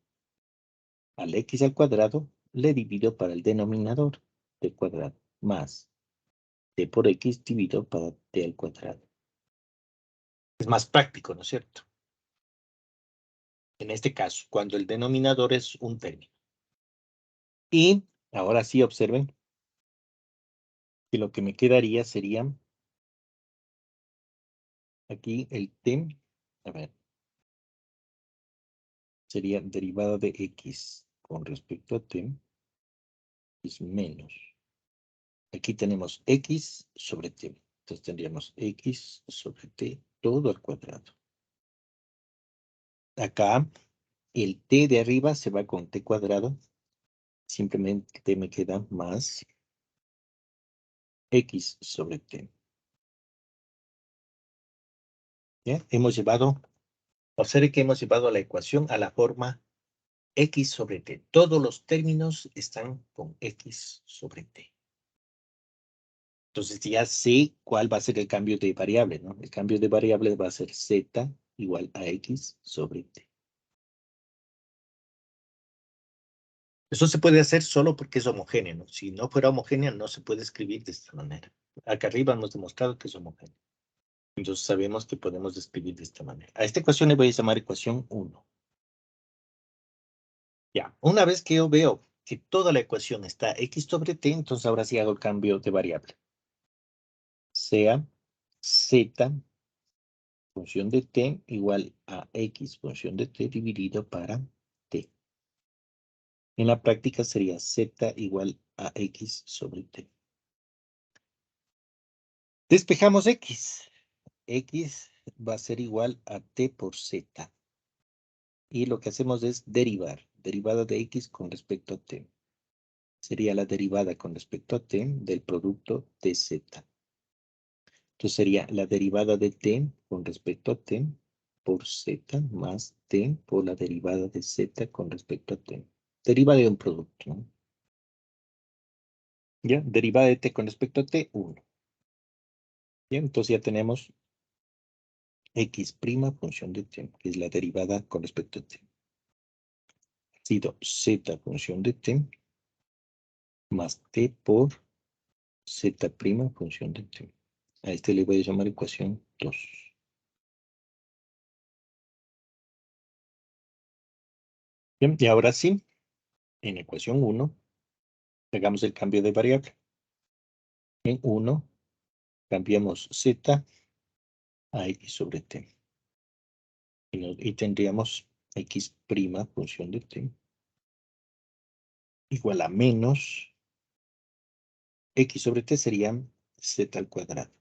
al x al cuadrado, le divido para el denominador del cuadrado, más t por x dividido para t al cuadrado. Es más práctico, ¿no es cierto? En este caso, cuando el denominador es un término. Y ahora sí observen que lo que me quedaría sería Aquí el t, a ver, sería derivada de x con respecto a t es menos. Aquí tenemos x sobre t. Entonces tendríamos x sobre t todo al cuadrado. Acá el t de arriba se va con t cuadrado. Simplemente me queda más x sobre t. ¿Ya? Hemos llevado, observe que hemos llevado la ecuación a la forma x sobre t. Todos los términos están con x sobre t. Entonces ya sé cuál va a ser el cambio de variable, ¿no? El cambio de variable va a ser z igual a x sobre t. Eso se puede hacer solo porque es homogéneo, ¿no? Si no fuera homogénea, no se puede escribir de esta manera. Acá arriba hemos demostrado que es homogéneo. Entonces sabemos que podemos escribir de esta manera. A esta ecuación le voy a llamar ecuación 1. Ya, una vez que yo veo que toda la ecuación está x sobre t, entonces ahora sí hago el cambio de variable. Sea z función de t igual a x función de t dividido para t. En la práctica sería z igual a x sobre t. Despejamos x. X va a ser igual a t por z. Y lo que hacemos es derivar. Derivada de x con respecto a t. Sería la derivada con respecto a t del producto de z. Entonces sería la derivada de t con respecto a t por z más t por la derivada de z con respecto a t. Deriva de un producto, ¿no? ¿Ya? Derivada de t con respecto a t, 1. Bien, entonces ya tenemos x' función de t, que es la derivada con respecto a t. Ha sido z función de t más t por z' función de t. A este le voy a llamar ecuación 2. Bien, y ahora sí, en ecuación 1, hagamos el cambio de variable. En 1, cambiamos z a x sobre t. Y tendríamos x' función de t igual a menos x sobre t sería z al cuadrado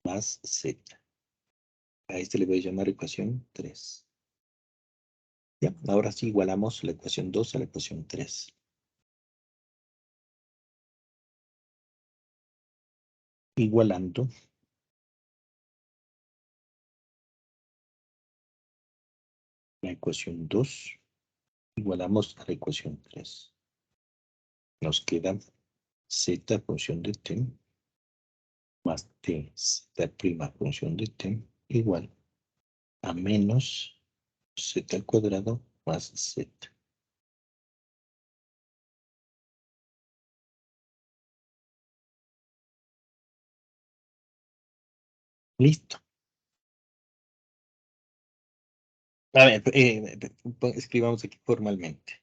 más z. A este le voy a llamar ecuación 3. Ya, ahora sí igualamos la ecuación 2 a la ecuación 3. Igualando la ecuación 2, igualamos a la ecuación 3. Nos queda z función de t más t z' función de t igual a menos z al cuadrado más z. Listo. A ver, escribamos aquí formalmente.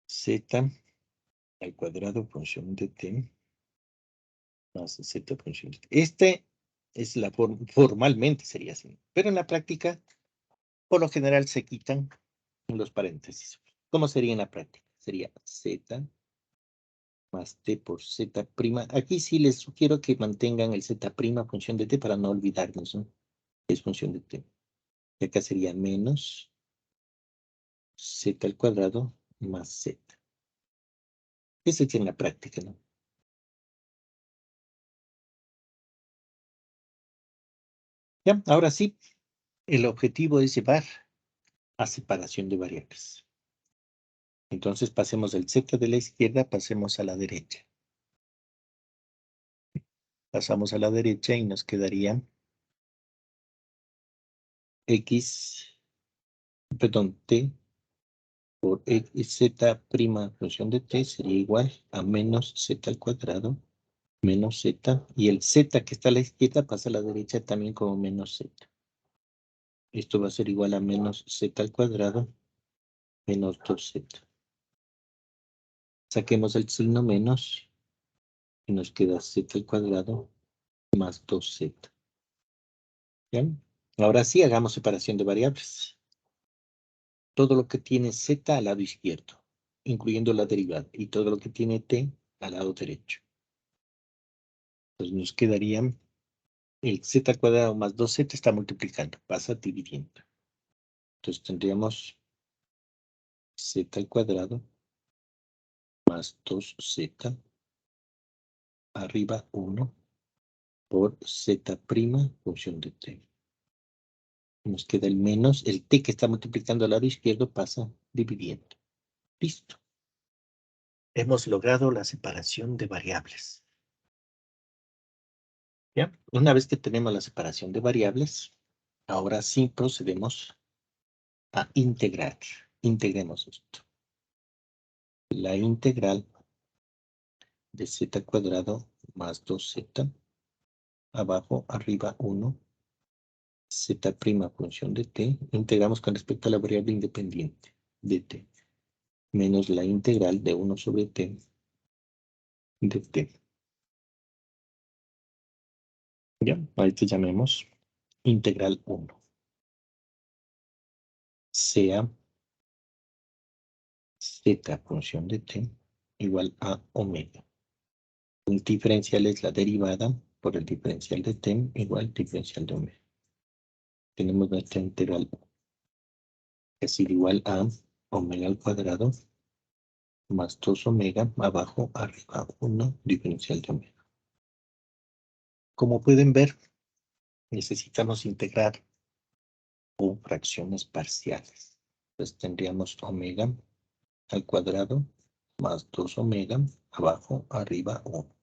Z al cuadrado función de t más z función de t. Este es la formalmente sería así, pero en la práctica, por lo general se quitan los paréntesis. ¿Cómo sería en la práctica? Sería z más t por z'. Aquí sí les sugiero que mantengan el z' función de t para no olvidarnos, ¿no? Es función de t. Y acá sería menos z al cuadrado más z. Eso es en la práctica, ¿no? Ya, ahora sí, el objetivo es llevar a separación de variables. Entonces pasemos del z de la izquierda, pasemos a la derecha. Pasamos a la derecha y nos quedaría t por z' función de t sería igual a menos z al cuadrado menos z, y el z que está a la izquierda pasa a la derecha también como menos z. Esto va a ser igual a menos z al cuadrado menos 2z. Saquemos el signo menos y nos queda z al cuadrado más 2z. Bien. Ahora sí, hagamos separación de variables. Todo lo que tiene z al lado izquierdo, incluyendo la derivada, y todo lo que tiene t al lado derecho. Entonces nos quedarían el z cuadrado más 2z está multiplicando, pasa dividiendo. Entonces tendríamos z al cuadrado más 2z arriba 1 por z' función de t. Nos queda el menos, el t que está multiplicando al lado izquierdo pasa dividiendo. Listo. Hemos logrado la separación de variables. ¿Ya? Una vez que tenemos la separación de variables, ahora sí procedemos a integrar. Integremos esto. La integral de z cuadrado más 2z, abajo, arriba 1, z' función de t, integramos con respecto a la variable independiente de t, menos la integral de 1 sobre t de t. Ya, a esto llamemos integral 1. Sea z función de t igual a omega. El diferencial es la derivada por el diferencial de t igual diferencial de omega. Tenemos nuestra integral es igual a omega al cuadrado más 2 omega abajo arriba 1 diferencial de omega. Como pueden ver, necesitamos integrar con fracciones parciales. Entonces tendríamos omega al cuadrado más 2 omega abajo arriba 1.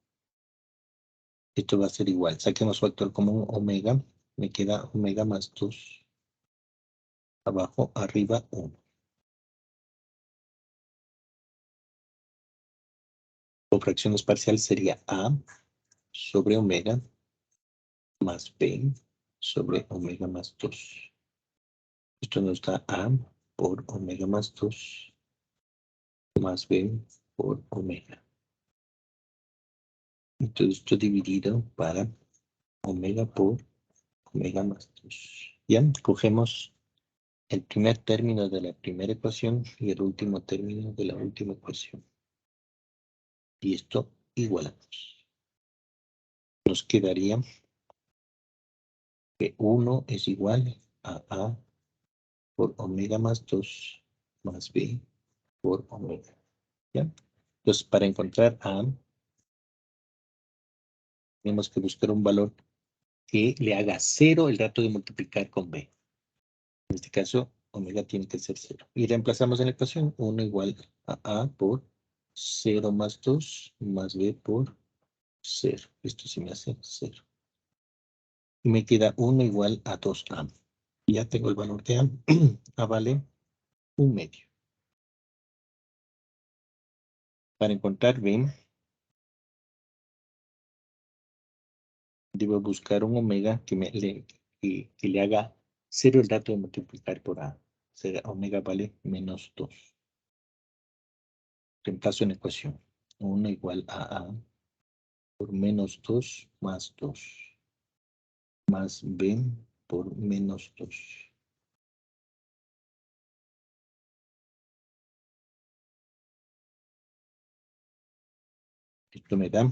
Esto va a ser igual. Saquemos factor común omega. Me queda omega más 2 abajo arriba 1. Con fracciones parciales sería a sobre omega más b sobre omega más 2. Esto nos da a por omega más 2 más b por omega. Entonces esto dividido para omega por omega más 2. Ya, cogemos el primer término de la primera ecuación y el último término de la última ecuación. Y esto igualamos. Nos quedaría que 1 es igual a por omega más 2 más b por omega. ¿Ya? Entonces, para encontrar a, tenemos que buscar un valor que le haga 0 el rato de multiplicar con b. En este caso, omega tiene que ser 0. Y reemplazamos en la ecuación 1 igual a por 0 más 2 más b por 0. Esto sí me hace 0. Y me queda 1 igual a 2a. Y ya tengo el valor de a. A vale 1 medio. Para encontrar b, debo buscar un omega que le haga 0 el dato de multiplicar por a. Será omega vale menos 2. Reemplazo en ecuación. 1 igual a por menos 2 más 2. Más b por menos 2. Esto me da,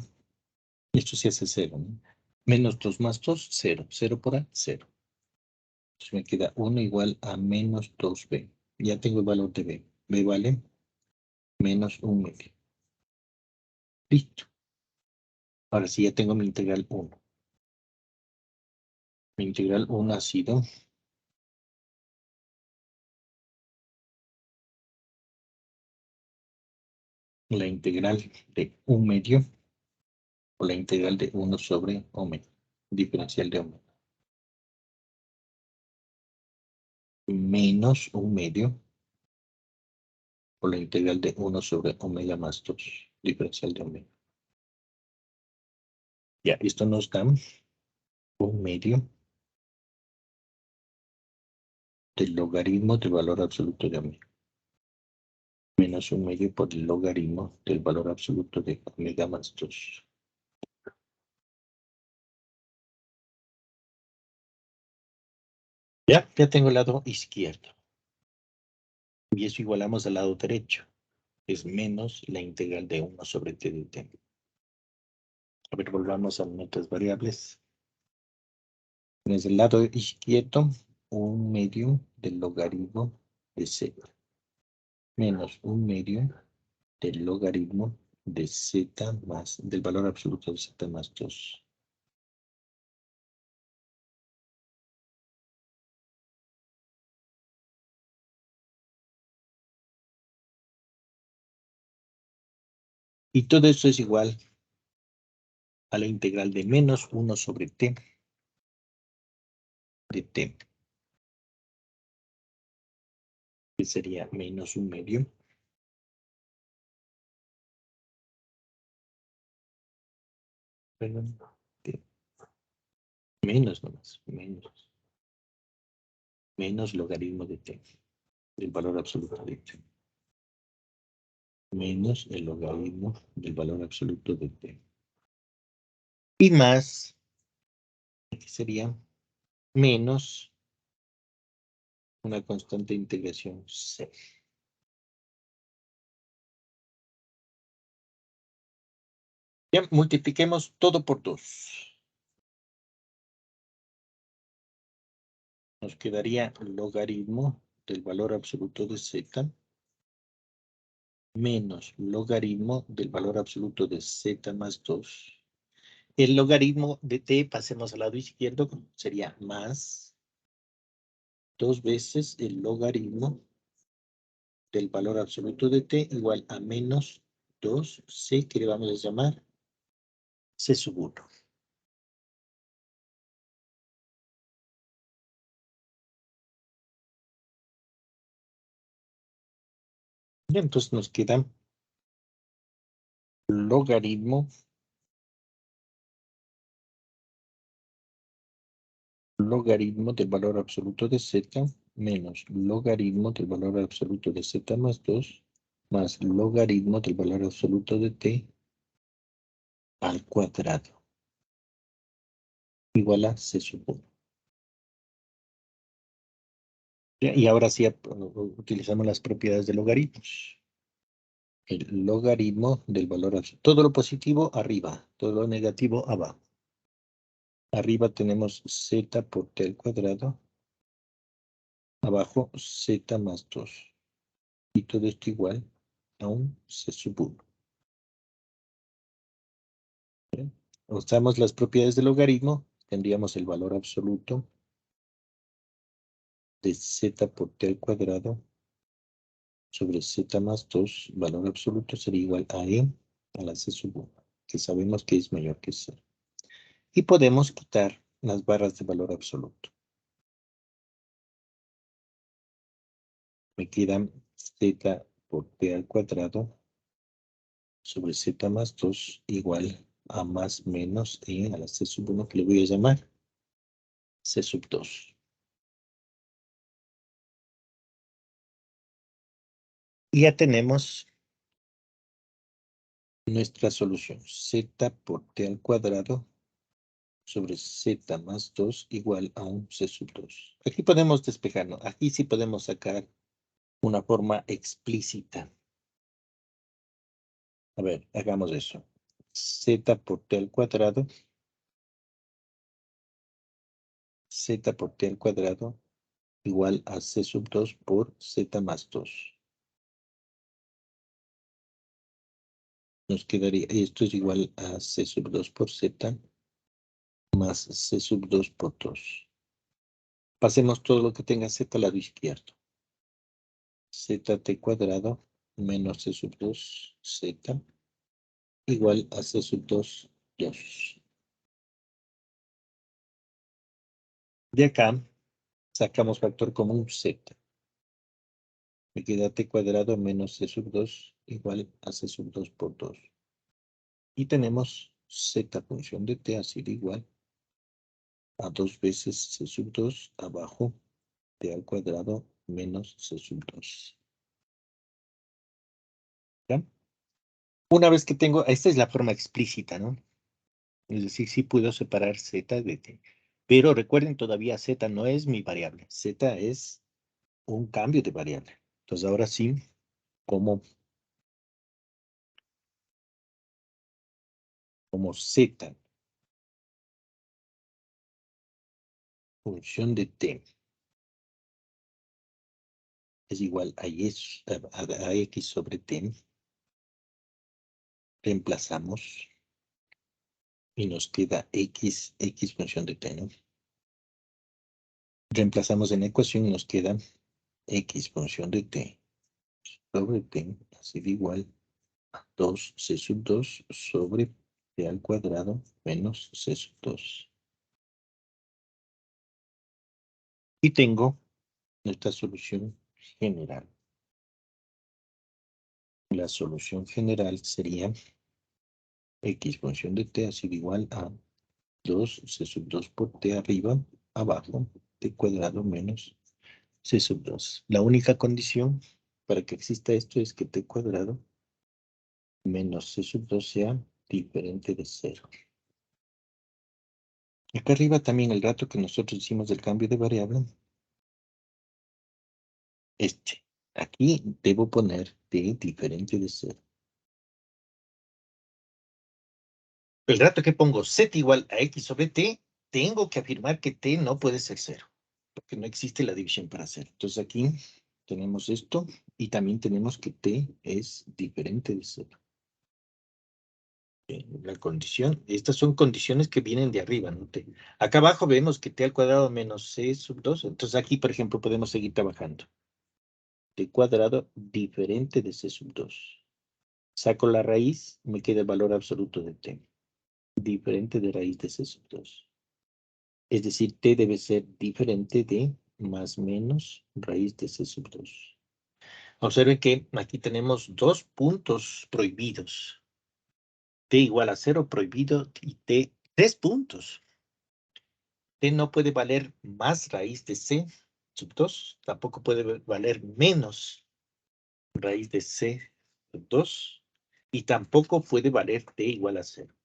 esto se hace 0, ¿no? Menos 2 más 2, 0. 0 por a, 0. Entonces me queda 1 igual a menos 2b. Ya tengo el valor de b. b vale menos 1 medio. Listo. Ahora sí ya tengo mi integral 1. Mi integral 1 ha sido la integral de 1 medio o la integral de 1 sobre omega. Diferencial de omega. Menos 1 medio por la integral de 1 sobre omega más 2, diferencial de omega. Ya, esto nos da 1 medio del logaritmo del valor absoluto de omega. Menos 1 medio por el logaritmo del valor absoluto de omega más 2. Ya tengo el lado izquierdo. Y eso igualamos al lado derecho. Es menos la integral de 1 sobre t de t. A ver, volvamos a nuestras variables. Desde el lado izquierdo, 1/2 del logaritmo de z. Menos 1/2 del logaritmo de z más, del valor absoluto de z más 2. Y todo esto es igual a la integral de menos 1 sobre t de t, que sería menos 1/2. Perdón, menos nomás, menos logaritmo de t, del valor absoluto de t, menos el logaritmo del valor absoluto de t. Y más, aquí sería menos una constante de integración c. Ya, multipliquemos todo por 2. Nos quedaría logaritmo del valor absoluto de z menos logaritmo del valor absoluto de z más 2. El logaritmo de t, pasemos al lado izquierdo, sería más 2 veces el logaritmo del valor absoluto de t igual a menos 2c, que le vamos a llamar c sub 1. Y entonces nos queda logaritmo del valor absoluto de z menos logaritmo del valor absoluto de z más 2 más logaritmo del valor absoluto de t al cuadrado igual a c sub 1. Y ahora sí utilizamos las propiedades de logaritmos. El logaritmo del valor absoluto. Todo lo positivo arriba, todo lo negativo abajo. Arriba tenemos z por t al cuadrado. Abajo z más 2. Y todo esto igual a un c sub 1. ¿Bien? Usamos las propiedades del logaritmo. Tendríamos el valor absoluto de z por t al cuadrado sobre z más 2, valor absoluto sería igual a e a la c sub 1, que sabemos que es mayor que 0. Y podemos quitar las barras de valor absoluto. Me quedan z por t al cuadrado sobre z más 2 igual a más menos e a la c sub 1, que le voy a llamar c sub 2. Y ya tenemos nuestra solución. Z por t al cuadrado sobre z más 2 igual a un c sub 2. Aquí podemos despejarnos. Aquí sí podemos sacar una forma explícita. A ver, hagamos eso. Z por t al cuadrado. Z por t al cuadrado igual a c sub 2 por z más 2. Nos quedaría, esto es igual a c sub 2 por z más c sub 2 por 2. Pasemos todo lo que tenga z al lado izquierdo. Zt cuadrado menos c sub 2 z igual a c sub 2, 2. De acá sacamos factor común z. Me queda t cuadrado menos c sub 2 igual a c sub 2 por 2. Y tenemos z función de t así de igual a 2 veces c sub 2 abajo t al cuadrado menos c sub 2. ¿Ya? Una vez que tengo, esta es la forma explícita, ¿no? Es decir, sí puedo separar z de t. Pero recuerden, todavía z no es mi variable. Z es un cambio de variable. Entonces ahora sí, como z función de t es igual a x sobre t, reemplazamos y nos queda x función de t, ¿no? Reemplazamos en la ecuación y nos queda x función de t sobre t, así de igual a 2c sub 2 sobre t al cuadrado menos c sub 2. Y tengo nuestra solución general. La solución general sería x función de t así de igual a 2c sub 2 por t arriba, abajo, t cuadrado menos c sub 2. La única condición para que exista esto es que t cuadrado menos c sub 2 sea diferente de 0. Acá arriba también el dato que nosotros hicimos del cambio de variable. Aquí debo poner t diferente de 0. El rato que pongo z igual a x sobre t, tengo que afirmar que t no puede ser 0, porque no existe la división para 0. Entonces aquí tenemos esto y también tenemos que t es diferente de 0. La condición, estas son condiciones que vienen de arriba, ¿no? Acá abajo vemos que t al cuadrado menos c sub 2, entonces aquí, por ejemplo, podemos seguir trabajando. T cuadrado diferente de c sub 2. Saco la raíz, me queda el valor absoluto de t. Diferente de raíz de c sub 2. Es decir, t debe ser diferente de más menos raíz de c sub 2. Observen que aquí tenemos dos puntos prohibidos. T igual a 0 prohibido y t 3 puntos. T no puede valer más raíz de c sub 2. Tampoco puede valer menos raíz de c sub 2. Y tampoco puede valer t igual a 0.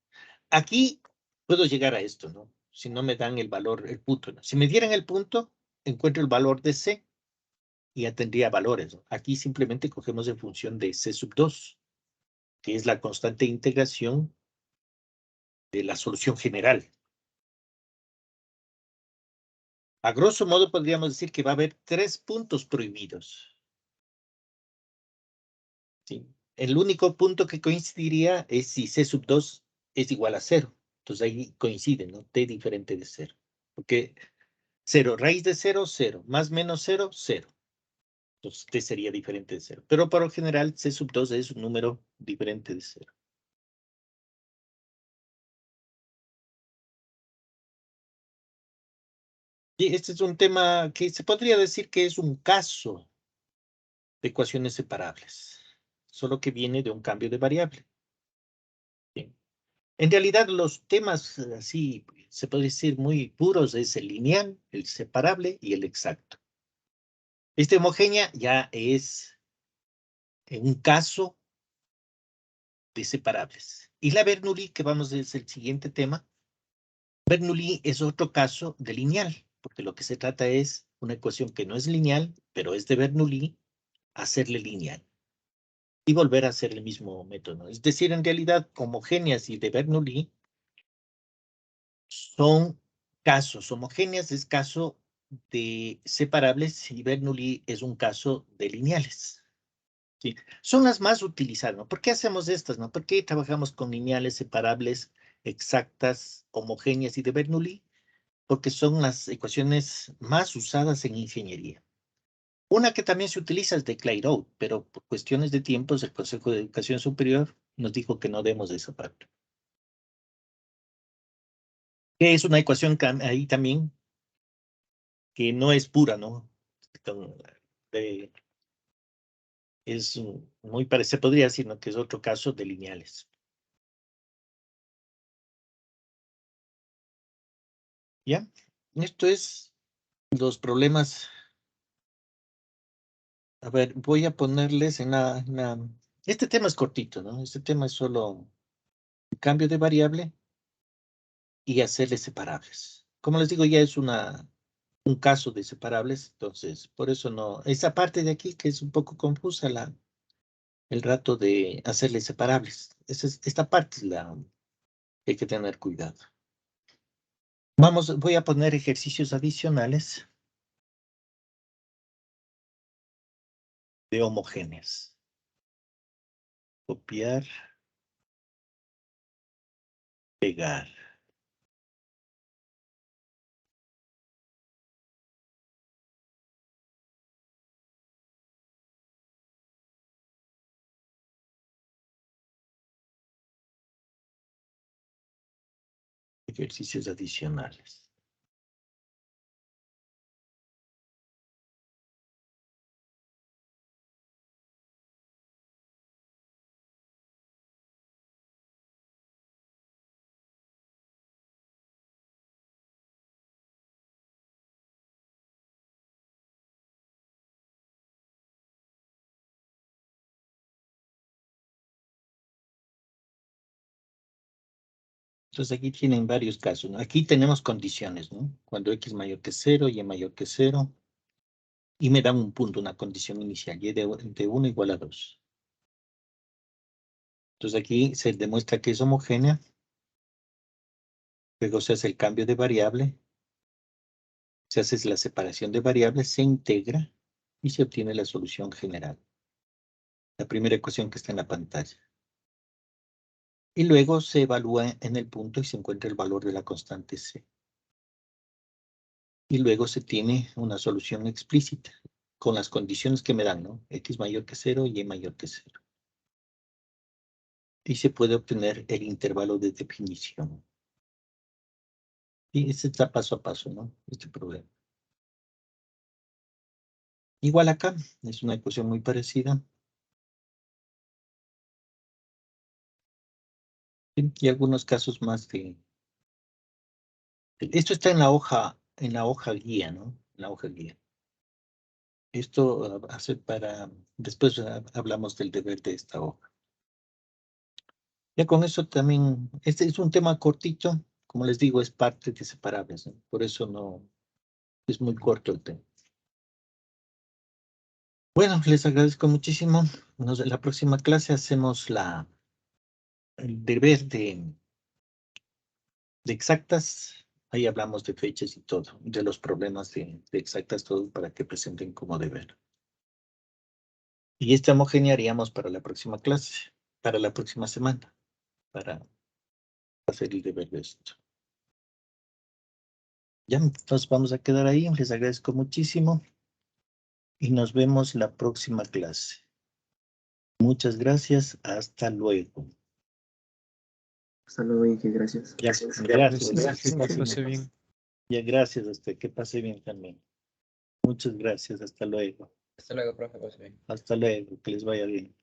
Aquí puedo llegar a esto, ¿no? Si no me dan el valor, el punto, ¿no? Si me dieran el punto, encuentro el valor de c y ya tendría valores, ¿no? Aquí simplemente cogemos en función de c sub 2, que es la constante de integración de la solución general. A grosso modo podríamos decir que va a haber 3 puntos prohibidos. ¿Sí? El único punto que coincidiría es si c sub 2 es igual a 0. Entonces ahí coincide, ¿no? T diferente de 0. Porque 0, raíz de 0, 0. Más menos 0, 0. Entonces t sería diferente de 0. Pero por lo general c sub 2 es un número diferente de 0. Y este es un tema que se podría decir que es un caso de ecuaciones separables, solo que viene de un cambio de variable. Bien. En realidad los temas así, se puede decir muy puros, es el lineal, el separable y el exacto. Esta homogénea ya es un caso de separables. Y la Bernoulli, que vamos a es el siguiente tema, Bernoulli es otro caso de lineal, porque lo que se trata es una ecuación que no es lineal, pero es de Bernoulli, hacerle lineal y volver a hacer el mismo método. Es decir, en realidad, homogéneas y de Bernoulli son casos. Homogéneas es caso de separables y Bernoulli es un caso de lineales. ¿Sí? Son las más utilizadas, ¿no? ¿Por qué hacemos estas, no? ¿Por qué trabajamos con lineales separables exactas, homogéneas y de Bernoulli? Porque son las ecuaciones más usadas en ingeniería. Una que también se utiliza es de Clairaut, pero por cuestiones de tiempos el Consejo de Educación Superior nos dijo que no demos de esa parte. Que es una ecuación ahí también que no es pura, ¿no? Es muy parecido, podría decir, ¿no? Que es otro caso de lineales. ¿Ya? Esto es los problemas. A ver, voy a ponerles en este tema es cortito, ¿no? Este tema es solo cambio de variable y hacerles separables. como les digo, ya es un caso de separables, entonces, por eso no, esa parte de aquí que es un poco confusa, el rato de hacerle separables. Esta parte es la que hay que tener cuidado. Voy a poner ejercicios adicionales de homogéneas. Copiar. Pegar. Ejercicios adicionales. Entonces aquí tienen varios casos, ¿no? Aquí tenemos condiciones, ¿no? Cuando x mayor que 0, y mayor que 0. Y me dan un punto, una condición inicial, y de 1 igual a 2. Entonces aquí se demuestra que es homogénea. Luego se hace el cambio de variable. Se hace la separación de variables, se integra y se obtiene la solución general. La primera ecuación que está en la pantalla. Y luego se evalúa en el punto y se encuentra el valor de la constante C. Y luego se tiene una solución explícita con las condiciones que me dan, ¿no? X mayor que 0 y Y mayor que 0. Y se puede obtener el intervalo de definición. Y este está paso a paso, ¿no? Este problema. Igual acá, es una ecuación muy parecida. Y algunos casos más de... Esto está en la hoja guía, ¿no? En la hoja guía. Esto hace para... Después hablamos del deber de esta hoja. Ya con eso también... Este es un tema cortito. Como les digo, es parte de separables, ¿no? Por eso no... Es muy corto el tema. Bueno, les agradezco muchísimo. En la próxima clase hacemos el deber de exactas. Ahí hablamos de fechas y todo, de los problemas de exactas, todo para que presenten como deber. Y esta homogénea haríamos para la próxima clase, para la próxima semana, para hacer el deber de esto. Ya nos vamos a quedar ahí. Les agradezco muchísimo y nos vemos la próxima clase. Muchas gracias. Hasta luego. Hasta luego, Inge, gracias. Gracias. Que pase bien. Ya, gracias a usted. Que pase bien también. Muchas gracias. Hasta luego. Hasta luego, profe. Pase bien. Hasta luego. Que les vaya bien.